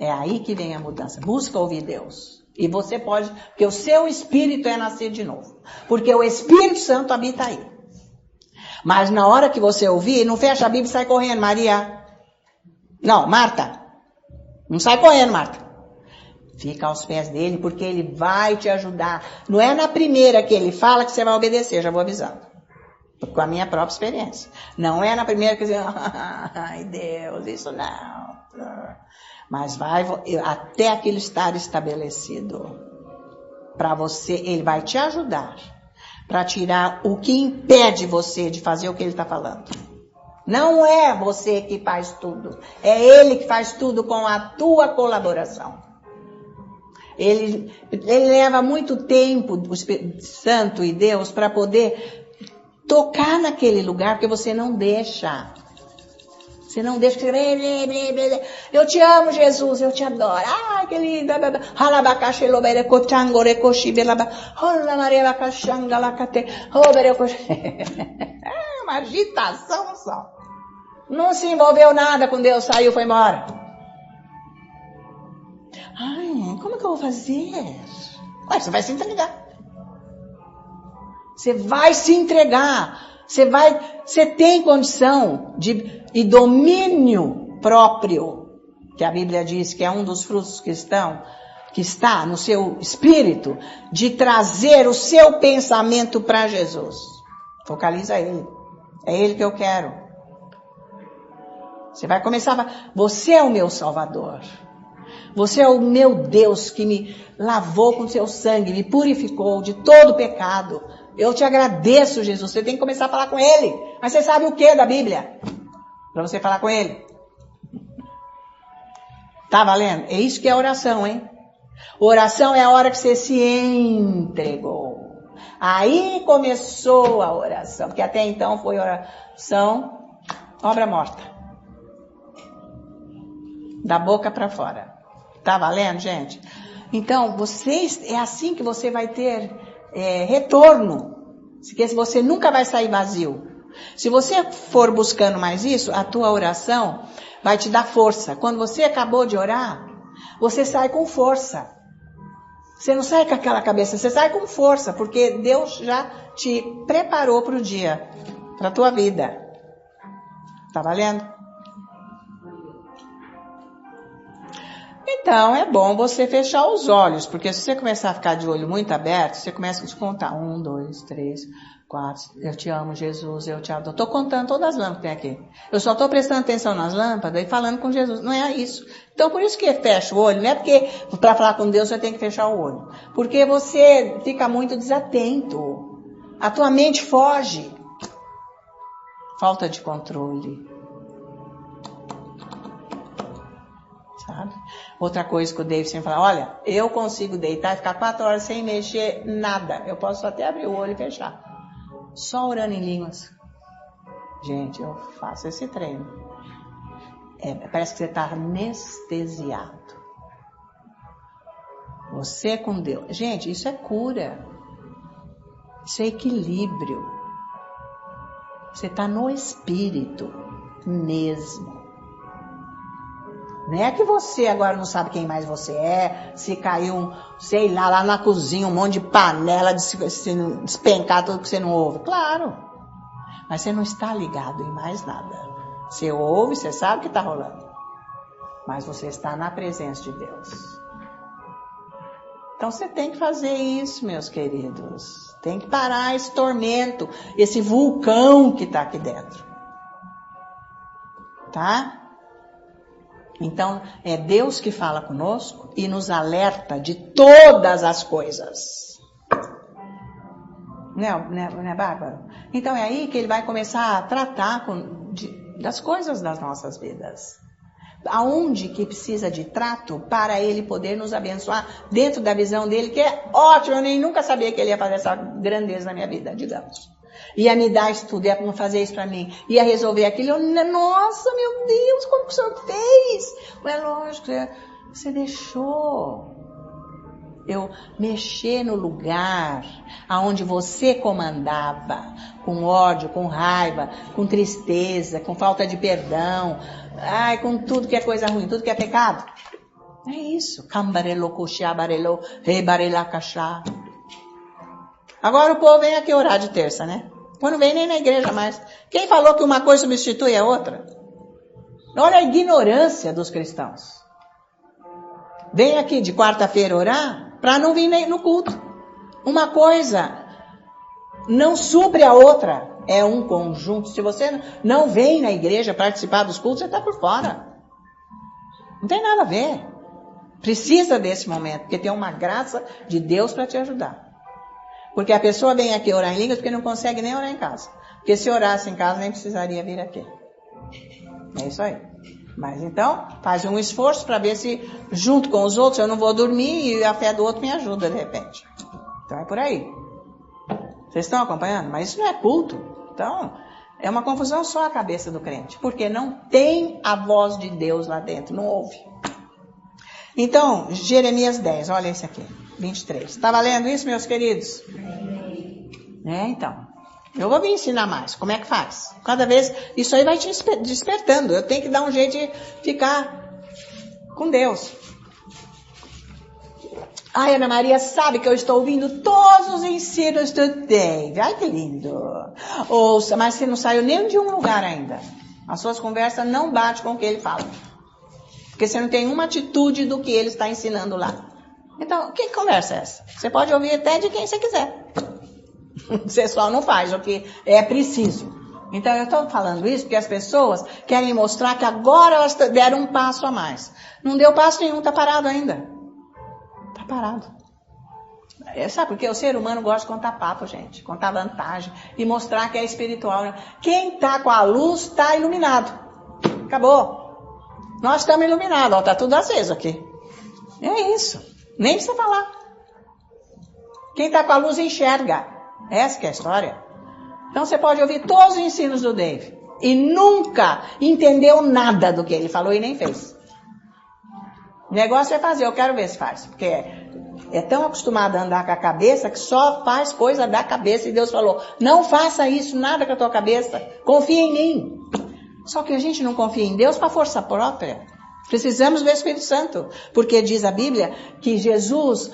É aí que vem a mudança. Busca ouvir Deus. E você pode, porque o seu espírito é nascer de novo. Porque o Espírito Santo habita aí. Mas na hora que você ouvir, não fecha a Bíblia e sai correndo, Maria. Não, Marta. Não sai correndo, Marta. Fica aos pés dele, porque ele vai te ajudar. Não é na primeira que ele fala que você vai obedecer, já vou avisando. Com a minha própria experiência. Não é na primeira que você... Ai, Deus, isso não. Mas vai até aquilo estar estabelecido. Para você, ele vai te ajudar. Para tirar o que impede você de fazer o que ele está falando. Não é você que faz tudo. É ele que faz tudo com a tua colaboração. Ele leva muito tempo, o Espírito Santo e Deus, para poder tocar naquele lugar, porque você não deixa. Você não deixa. Eu te amo, Jesus, eu te adoro. Ai, que lindo. É uma agitação só. Não se envolveu nada com Deus, saiu, foi embora. Ai, como é que eu vou fazer? Ué, você vai se entregar. Você vai se entregar. Você tem condição e domínio próprio, que a Bíblia diz que é um dos frutos que está no seu espírito, de trazer o seu pensamento para Jesus. Focaliza ele. É ele que eu quero. Você vai começar, você é o meu Salvador. Você é o meu Deus que me lavou com seu sangue, me purificou de todo pecado. Eu te agradeço, Jesus. Você tem que começar a falar com ele. Mas você sabe o que da Bíblia? Para você falar com ele. Tá valendo? É isso que é oração, hein? Oração é a hora que você se entregou. Aí começou a oração. Porque até então foi oração, obra morta. Da boca para fora. Tá valendo, gente? Então, é assim que você vai ter retorno. Porque você nunca vai sair vazio. Se você for buscando mais isso, a tua oração vai te dar força. Quando você acabou de orar, você sai com força. Você não sai com aquela cabeça, você sai com força, porque Deus já te preparou para o dia, para a tua vida. Tá valendo? Então, é bom você fechar os olhos, porque se você começar a ficar de olho muito aberto, você começa a contar. 1, 2, 3, 4. Eu te amo, Jesus, eu te amo. Eu estou contando todas as lâmpadas que tem aqui. Eu só estou prestando atenção nas lâmpadas e falando com Jesus. Não é isso. Então, por isso que fecha o olho. Não é porque para falar com Deus você tem que fechar o olho. Porque você fica muito desatento. A tua mente foge. Falta de controle. Sabe? Outra coisa que o David sempre fala, olha, eu consigo deitar e ficar 4 horas sem mexer nada. Eu posso até abrir o olho e fechar. Só orando em línguas. Gente, eu faço esse treino. Parece que você está anestesiado. Você com Deus. Gente, isso é cura. Isso é equilíbrio. Você está no espírito mesmo. Não é que você agora não sabe quem mais você é, se caiu, sei lá na cozinha, um monte de panela, de se despencar tudo que você não ouve. Claro, mas você não está ligado em mais nada. Você ouve, você sabe o que está rolando, mas você está na presença de Deus. Então você tem que fazer isso, meus queridos. Tem que parar esse tormento, esse vulcão que está aqui dentro. Tá? Então, é Deus que fala conosco e nos alerta de todas as coisas. Não é, Bárbara? Então, é aí que ele vai começar a tratar das coisas das nossas vidas. Aonde que precisa de trato para ele poder nos abençoar dentro da visão dele, que é ótimo. Eu nem nunca sabia que ele ia fazer essa grandeza na minha vida, digamos. Ia me dar isso tudo, ia fazer isso para mim, ia resolver aquilo. Nossa, meu Deus, como que o senhor fez? É lógico, você deixou eu mexer no lugar aonde você comandava, com ódio, com raiva, com tristeza, com falta de perdão, com tudo que é coisa ruim, tudo que é pecado. É isso. Agora o povo vem aqui orar de terça, né? Quando vem nem na igreja mais. Quem falou que uma coisa substitui a outra? Olha a ignorância dos cristãos. Vem aqui de quarta-feira orar para não vir no culto. Uma coisa não supre a outra. É um conjunto. Se você não vem na igreja participar dos cultos, você está por fora. Não tem nada a ver. Precisa desse momento, porque tem uma graça de Deus para te ajudar. Porque a pessoa vem aqui orar em línguas porque não consegue nem orar em casa. Porque se orasse em casa, nem precisaria vir aqui. É isso aí. Mas então, faz um esforço para ver se, junto com os outros, eu não vou dormir e a fé do outro me ajuda, de repente. Então é por aí. Vocês estão acompanhando? Mas isso não é culto. Então, é uma confusão só a cabeça do crente. Porque não tem a voz de Deus lá dentro, não ouve. Então, Jeremias 10, olha esse aqui. 23. Está valendo isso, meus queridos? Então. Eu vou me ensinar mais. Como é que faz? Cada vez, isso aí vai te despertando. Eu tenho que dar um jeito de ficar com Deus. Ai, Ana Maria sabe que eu estou ouvindo todos os ensinos do Dave. Ai, que lindo. Ouça, mas você não saiu nem de um lugar ainda. As suas conversas não batem com o que ele fala. Porque você não tem uma atitude do que ele está ensinando lá. Então, que conversa é essa? Você pode ouvir até de quem você quiser. Você só não faz o que é preciso. Então, eu estou falando isso porque as pessoas querem mostrar que agora elas deram um passo a mais. Não deu passo nenhum, está parado ainda. Está parado. Sabe por quê? O ser humano gosta de contar papo, gente. Contar vantagem e mostrar que é espiritual. Né? Quem está com a luz está iluminado. Acabou. Nós estamos iluminados. Está tudo aceso aqui. É isso. Nem precisa falar. Quem está com a luz enxerga. Essa que é a história. Então você pode ouvir todos os ensinos do Dave e nunca entendeu nada do que ele falou e nem fez. O negócio é fazer, eu quero ver se faz. Porque é tão acostumado a andar com a cabeça que só faz coisa da cabeça. E Deus falou, não faça isso, nada com a tua cabeça. Confia em mim. Só que a gente não confia em Deus para força própria. Precisamos do Espírito Santo. Porque diz a Bíblia que Jesus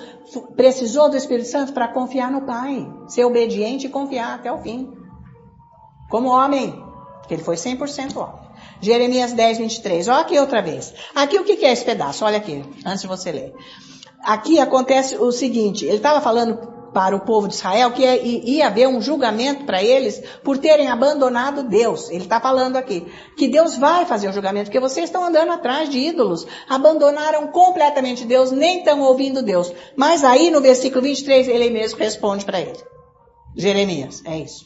precisou do Espírito Santo para confiar no Pai. Ser obediente e confiar até o fim. Como homem. Porque ele foi 100% homem. Jeremias 10, 23. Olha aqui outra vez. Aqui o que é esse pedaço? Olha aqui, antes de você ler. Aqui acontece o seguinte. Ele estava falando para o povo de Israel que ia haver um julgamento para eles por terem abandonado Deus. Ele está falando aqui que Deus vai fazer o julgamento, porque vocês estão andando atrás de ídolos. Abandonaram completamente Deus, nem estão ouvindo Deus. Mas aí no versículo 23 ele mesmo responde para ele. Jeremias, é isso.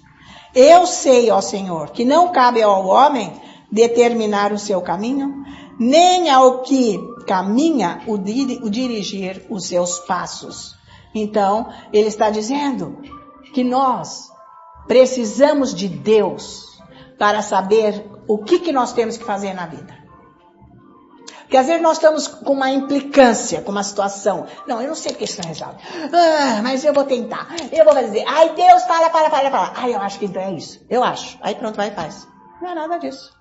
Eu sei, ó Senhor, que não cabe ao homem determinar o seu caminho, nem ao que caminha o dirigir os seus passos. Então, ele está dizendo que nós precisamos de Deus para saber o que nós temos que fazer na vida. Porque às vezes nós estamos com uma implicância, com uma situação. Não, eu não sei porque isso não resolve. Mas eu vou tentar. Eu vou fazer. Ai, Deus, fala. Ai, eu acho que então é isso. Eu acho. Aí pronto, vai e faz. Não é nada disso.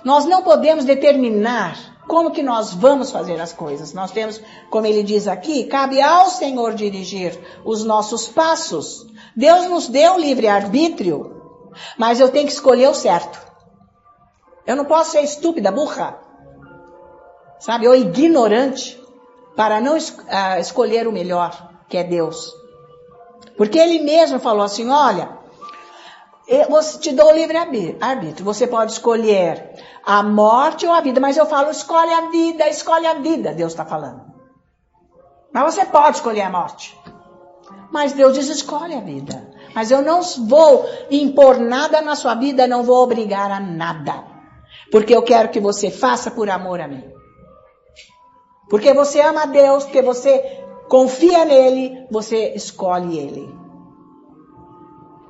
Nós não podemos determinar como que nós vamos fazer as coisas. Nós temos, como ele diz aqui, cabe ao Senhor dirigir os nossos passos. Deus nos deu livre-arbítrio, mas eu tenho que escolher o certo. Eu não posso ser estúpida, burra, sabe, ou ignorante, para não escolher o melhor, que é Deus. Porque ele mesmo falou assim, olha, eu te dou o livre-arbítrio, você pode escolher a morte ou a vida, mas eu falo, escolhe a vida, Deus está falando. Mas você pode escolher a morte. Mas Deus diz, escolhe a vida. Mas eu não vou impor nada na sua vida, não vou obrigar a nada. Porque eu quero que você faça por amor a mim. Porque você ama a Deus, porque você confia nele, você escolhe ele.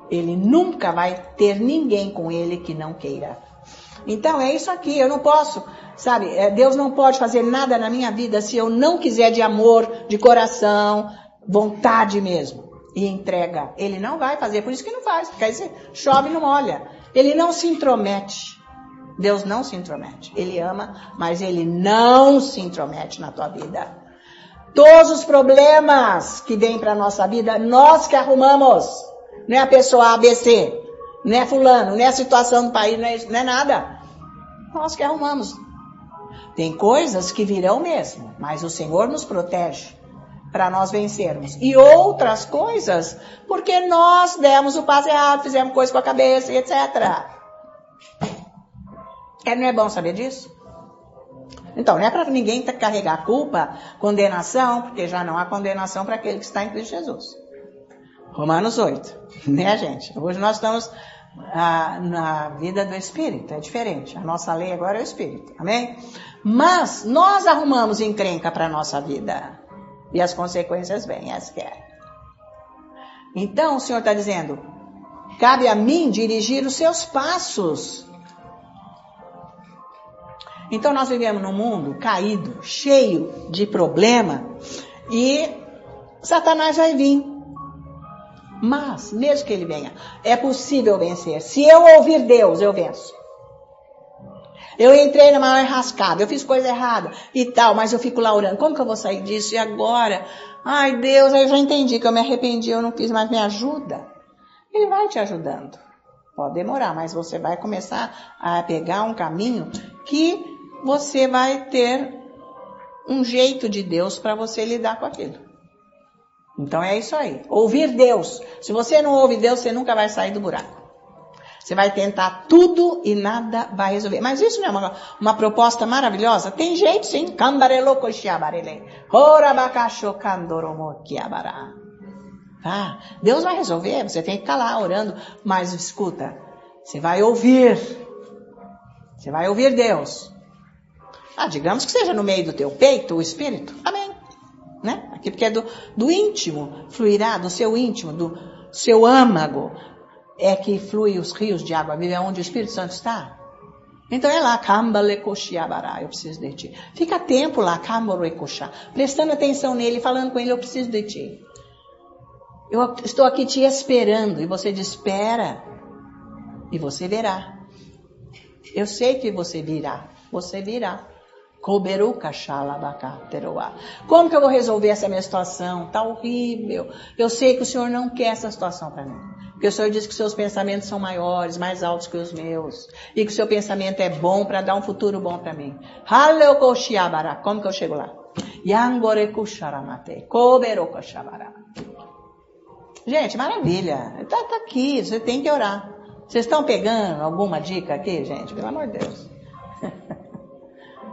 Ele nunca vai ter ninguém com ele que não queira. Então é isso aqui, eu não posso, sabe, Deus não pode fazer nada na minha vida se eu não quiser de amor, de coração, vontade mesmo. E entrega. Ele não vai fazer, por isso que não faz, porque aí você chove e não molha. Ele não se intromete. Deus não se intromete. Ele ama, mas ele não se intromete na tua vida. Todos os problemas que vêm para a nossa vida, nós que arrumamos. Não é a pessoa ABC, não é fulano, não é a situação do país, não é nada. Nós que arrumamos. Tem coisas que virão mesmo, mas o Senhor nos protege para nós vencermos. E outras coisas, porque nós demos o passo errado, fizemos coisa com a cabeça, etc. Não é bom saber disso? Então, não é para ninguém carregar culpa, condenação, porque já não há condenação para aquele que está em Cristo Jesus. Romanos 8, né, gente? Hoje nós estamos na vida do Espírito, é diferente. A nossa lei agora é o Espírito, amém? Mas nós arrumamos encrenca para a nossa vida. E as consequências vêm, as que é. Então, o Senhor está dizendo, cabe a mim dirigir os seus passos. Então nós vivemos num mundo caído, cheio de problema, e Satanás vai vir. Mas, mesmo que ele venha, é possível vencer. Se eu ouvir Deus, eu venço. Eu entrei na maior enrascada, eu fiz coisa errada e tal, mas eu fico lá orando. Como que eu vou sair disso? E agora? Ai, Deus, eu já entendi que eu me arrependi, eu não fiz, mas me ajuda. Ele vai te ajudando. Pode demorar, mas você vai começar a pegar um caminho que você vai ter um jeito de Deus para você lidar com aquilo. Então é isso aí. Ouvir Deus. Se você não ouve Deus, você nunca vai sair do buraco. Você vai tentar tudo e nada vai resolver. Mas isso não é uma proposta maravilhosa? Tem jeito sim. Deus vai resolver. Você tem que ficar lá orando. Mas escuta, você vai ouvir. Você vai ouvir Deus. Digamos que seja no meio do teu peito, o Espírito. Amém. Né? Aqui porque é do íntimo, fluirá do seu íntimo, do seu âmago, é que flui os rios de água viva, é onde o Espírito Santo está. Então é lá, Kambalekoshiyabara, eu preciso de ti. Fica tempo lá, Kamborekosha, prestando atenção nele, falando com ele, eu preciso de ti. Eu estou aqui te esperando. E você diz, espera. E você verá. Eu sei que você virá. Você virá. Como que eu vou resolver essa minha situação? Está horrível. Eu sei que o Senhor não quer essa situação para mim. Porque o Senhor diz que seus pensamentos são maiores, mais altos que os meus. E que o seu pensamento é bom para dar um futuro bom para mim. Como que eu chego lá? Gente, maravilha. Tá aqui, você tem que orar. Vocês estão pegando alguma dica aqui, gente? Pelo amor de Deus.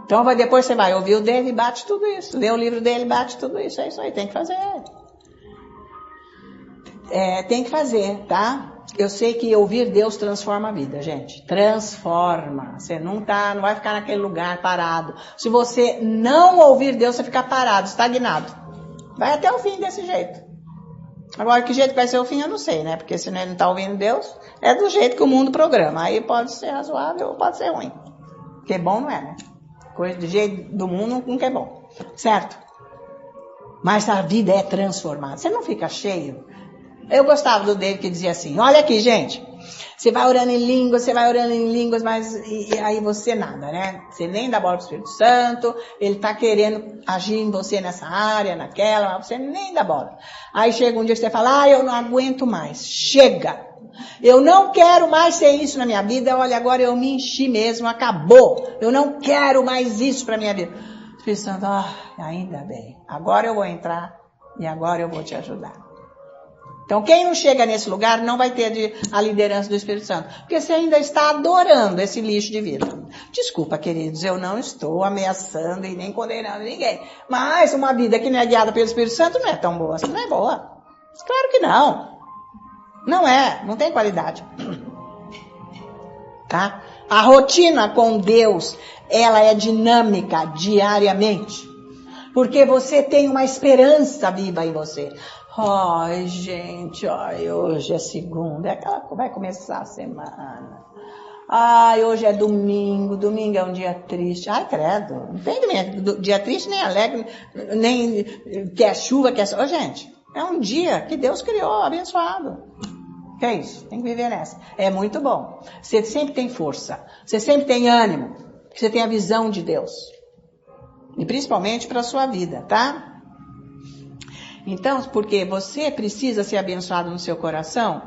Então depois você vai ouvir o dele e bate tudo isso. Lê o livro dele e bate tudo isso. É isso aí, tem que fazer. Tem que fazer, tá? Eu sei que ouvir Deus transforma a vida, gente. Transforma. Você não vai ficar naquele lugar parado. Se você não ouvir Deus, você fica parado, estagnado. Vai até o fim desse jeito. Agora, que jeito vai ser o fim, eu não sei, né? Porque se ele não está ouvindo Deus, é do jeito que o mundo programa. Aí pode ser razoável ou pode ser ruim. Porque bom não é, né? Coisa do jeito do mundo nunca é bom. Certo? Mas a vida é transformada. Você não fica cheio? Eu gostava do dele que dizia assim, olha aqui, gente. Você vai orando em línguas, mas e aí você nada, né? Você nem dá bola pro Espírito Santo, ele tá querendo agir em você nessa área, naquela, mas você nem dá bola. Aí chega um dia que você fala, eu não aguento mais, chega. Eu não quero mais ser isso na minha vida, olha, agora eu me enchi mesmo, acabou. Eu não quero mais isso pra minha vida. O Espírito Santo, ainda bem, agora eu vou entrar e agora eu vou te ajudar. Então, quem não chega nesse lugar não vai ter a liderança do Espírito Santo. Porque você ainda está adorando esse lixo de vida. Desculpa, queridos, eu não estou ameaçando e nem condenando ninguém. Mas uma vida que não é guiada pelo Espírito Santo não é tão boa. Não é boa. Claro que não. Não é. Não tem qualidade. Tá? A rotina com Deus, ela é dinâmica diariamente. Porque você tem uma esperança viva em você. Ai, gente, hoje é segunda, vai começar a semana. Ai, hoje é domingo é um dia triste. Ai, credo, não tem dia triste, nem alegre, nem quer chuva, quer sol. Gente, é um dia que Deus criou, abençoado. Que é isso? Tem que viver nessa. É muito bom. Você sempre tem força, você sempre tem ânimo, você tem a visão de Deus. E principalmente para a sua vida, tá? Então, porque você precisa ser abençoado no seu coração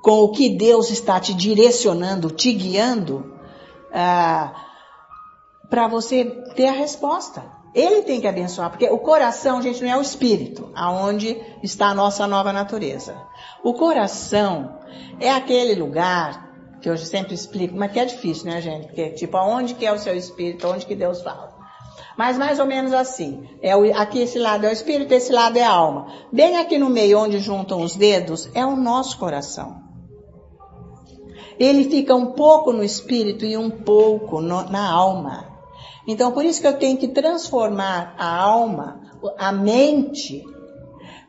com o que Deus está te direcionando, te guiando, para você ter a resposta. Ele tem que abençoar, porque o coração, gente, não é o espírito, aonde está a nossa nova natureza. O coração é aquele lugar, que eu sempre explico, mas que é difícil, né, gente? Porque, tipo, aonde que é o seu espírito, onde que Deus fala. Mas mais ou menos assim, aqui esse lado é o espírito, esse lado é a alma. Bem aqui no meio, onde juntam os dedos, é o nosso coração. Ele fica um pouco no espírito e um pouco na alma. Então, por isso que eu tenho que transformar a alma, a mente,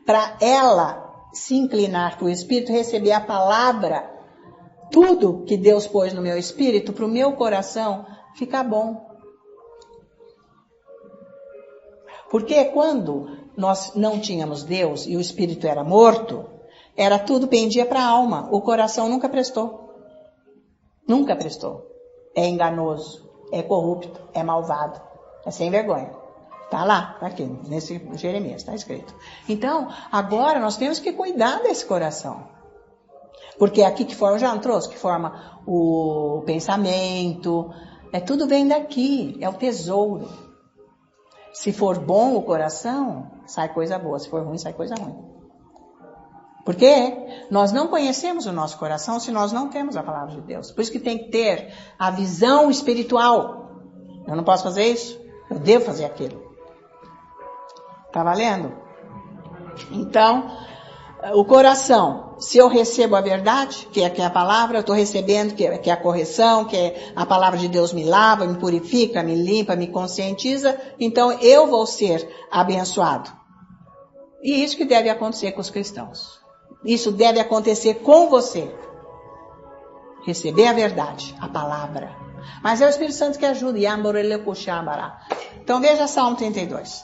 para ela se inclinar para o espírito, receber a palavra, tudo que Deus pôs no meu espírito, para o meu coração ficar bom. Porque quando nós não tínhamos Deus e o espírito era morto, tudo pendia para a alma. O coração nunca prestou. Nunca prestou. É enganoso, é corrupto, é malvado, é sem vergonha. Tá lá, tá aqui, nesse Jeremias, está escrito. Então, agora nós temos que cuidar desse coração. Porque é aqui que forma, já não trouxe, que forma o pensamento, tudo vem daqui, é o tesouro. Se for bom o coração, sai coisa boa. Se for ruim, sai coisa ruim. Porque nós não conhecemos o nosso coração se nós não temos a palavra de Deus. Por isso que tem que ter a visão espiritual. Eu não posso fazer isso? Eu devo fazer aquilo. Tá valendo? Então, o coração, se eu recebo a verdade, que é a palavra, eu estou recebendo, que é a correção, que a palavra de Deus me lava, me purifica, me limpa, me conscientiza, então eu vou ser abençoado. E isso que deve acontecer com os cristãos. Isso deve acontecer com você. Receber a verdade, a palavra. Mas é o Espírito Santo que ajuda. Então veja Salmo 32.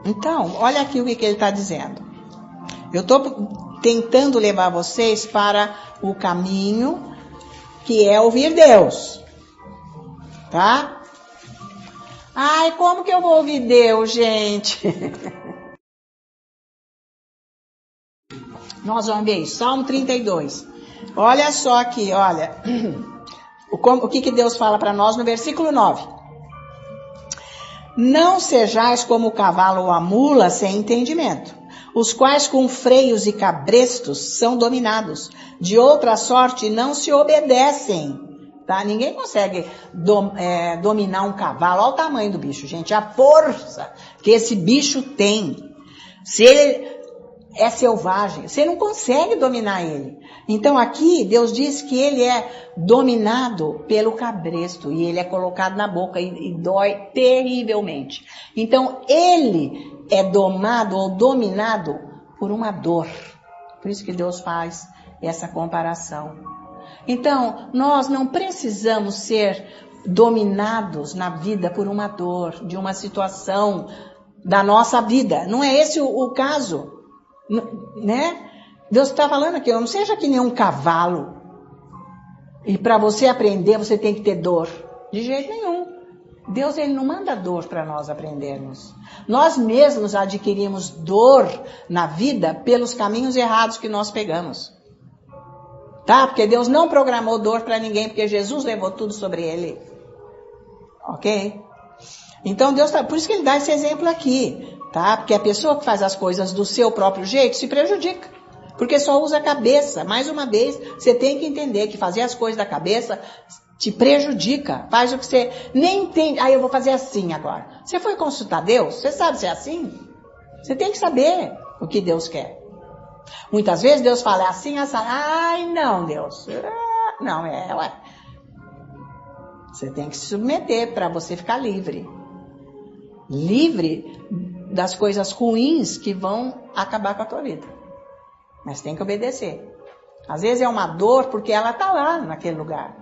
Então, olha aqui o que ele está dizendo. Eu estou tentando levar vocês para o caminho que é ouvir Deus. Tá? Ai, como que eu vou ouvir Deus, gente? Nós vamos ver isso. Salmo 32. Olha só aqui, olha. O que Deus fala para nós no versículo 9. Não sejais como o cavalo ou a mula sem entendimento, os quais com freios e cabrestos são dominados. De outra sorte não se obedecem. Tá? Ninguém consegue dominar um cavalo. Olha o tamanho do bicho, gente. A força que esse bicho tem. Se ele é selvagem, você não consegue dominar ele. Então aqui Deus diz que ele é dominado pelo cabresto e ele é colocado na boca e dói terrivelmente. Então ele é domado ou dominado por uma dor. Por isso que Deus faz essa comparação. Então nós não precisamos ser dominados na vida por uma dor, de uma situação da nossa vida. Não é esse o caso. Né? Deus está falando aqui, não seja que nem um cavalo e para você aprender você tem que ter dor. De jeito nenhum. Deus ele não manda dor para nós aprendermos. Nós mesmos adquirimos dor na vida pelos caminhos errados que nós pegamos. Tá? Porque Deus não programou dor para ninguém, porque Jesus levou tudo sobre ele. Ok? Então Deus tá, por isso que ele dá esse exemplo aqui. Tá? Porque a pessoa que faz as coisas do seu próprio jeito se prejudica. Porque só usa a cabeça. Mais uma vez, você tem que entender que fazer as coisas da cabeça te prejudica. Faz o que você nem entende. Eu vou fazer assim agora. Você foi consultar Deus? Você sabe se é assim? Você tem que saber o que Deus quer. Muitas vezes Deus fala é assim, assim. Ai, não, Deus. Não, ué. Você tem que se submeter para você ficar livre. Livre das coisas ruins que vão acabar com a tua vida. Mas tem que obedecer. Às vezes é uma dor porque ela está lá naquele lugar.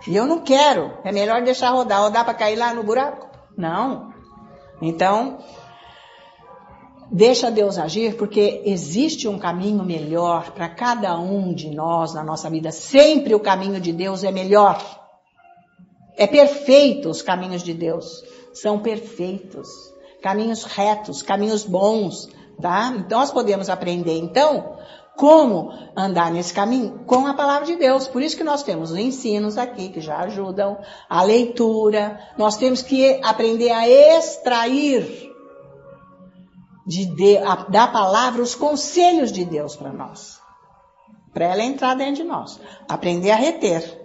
E eu não quero. É melhor deixar rodar. Rodar para cair lá no buraco? Não. Então, deixa Deus agir porque existe um caminho melhor para cada um de nós na nossa vida. Sempre o caminho de Deus é melhor. É perfeito os caminhos de Deus. São perfeitos. Caminhos retos, caminhos bons, tá? Então nós podemos aprender, então, como andar nesse caminho com a palavra de Deus. Por isso que nós temos os ensinos aqui, que já ajudam, a leitura. Nós temos que aprender a extrair da palavra os conselhos de Deus para nós. Para ela entrar dentro de nós. Aprender a reter.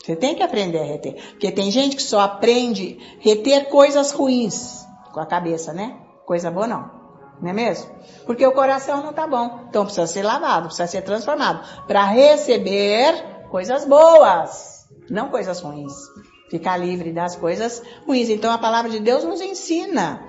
Você tem que aprender a reter. Porque tem gente que só aprende a reter coisas ruins. Com a cabeça, né? Coisa boa não. Não é mesmo? Porque o coração não tá bom. Então precisa ser lavado, precisa ser transformado. Para receber coisas boas. Não coisas ruins. Ficar livre das coisas ruins. Então a palavra de Deus nos ensina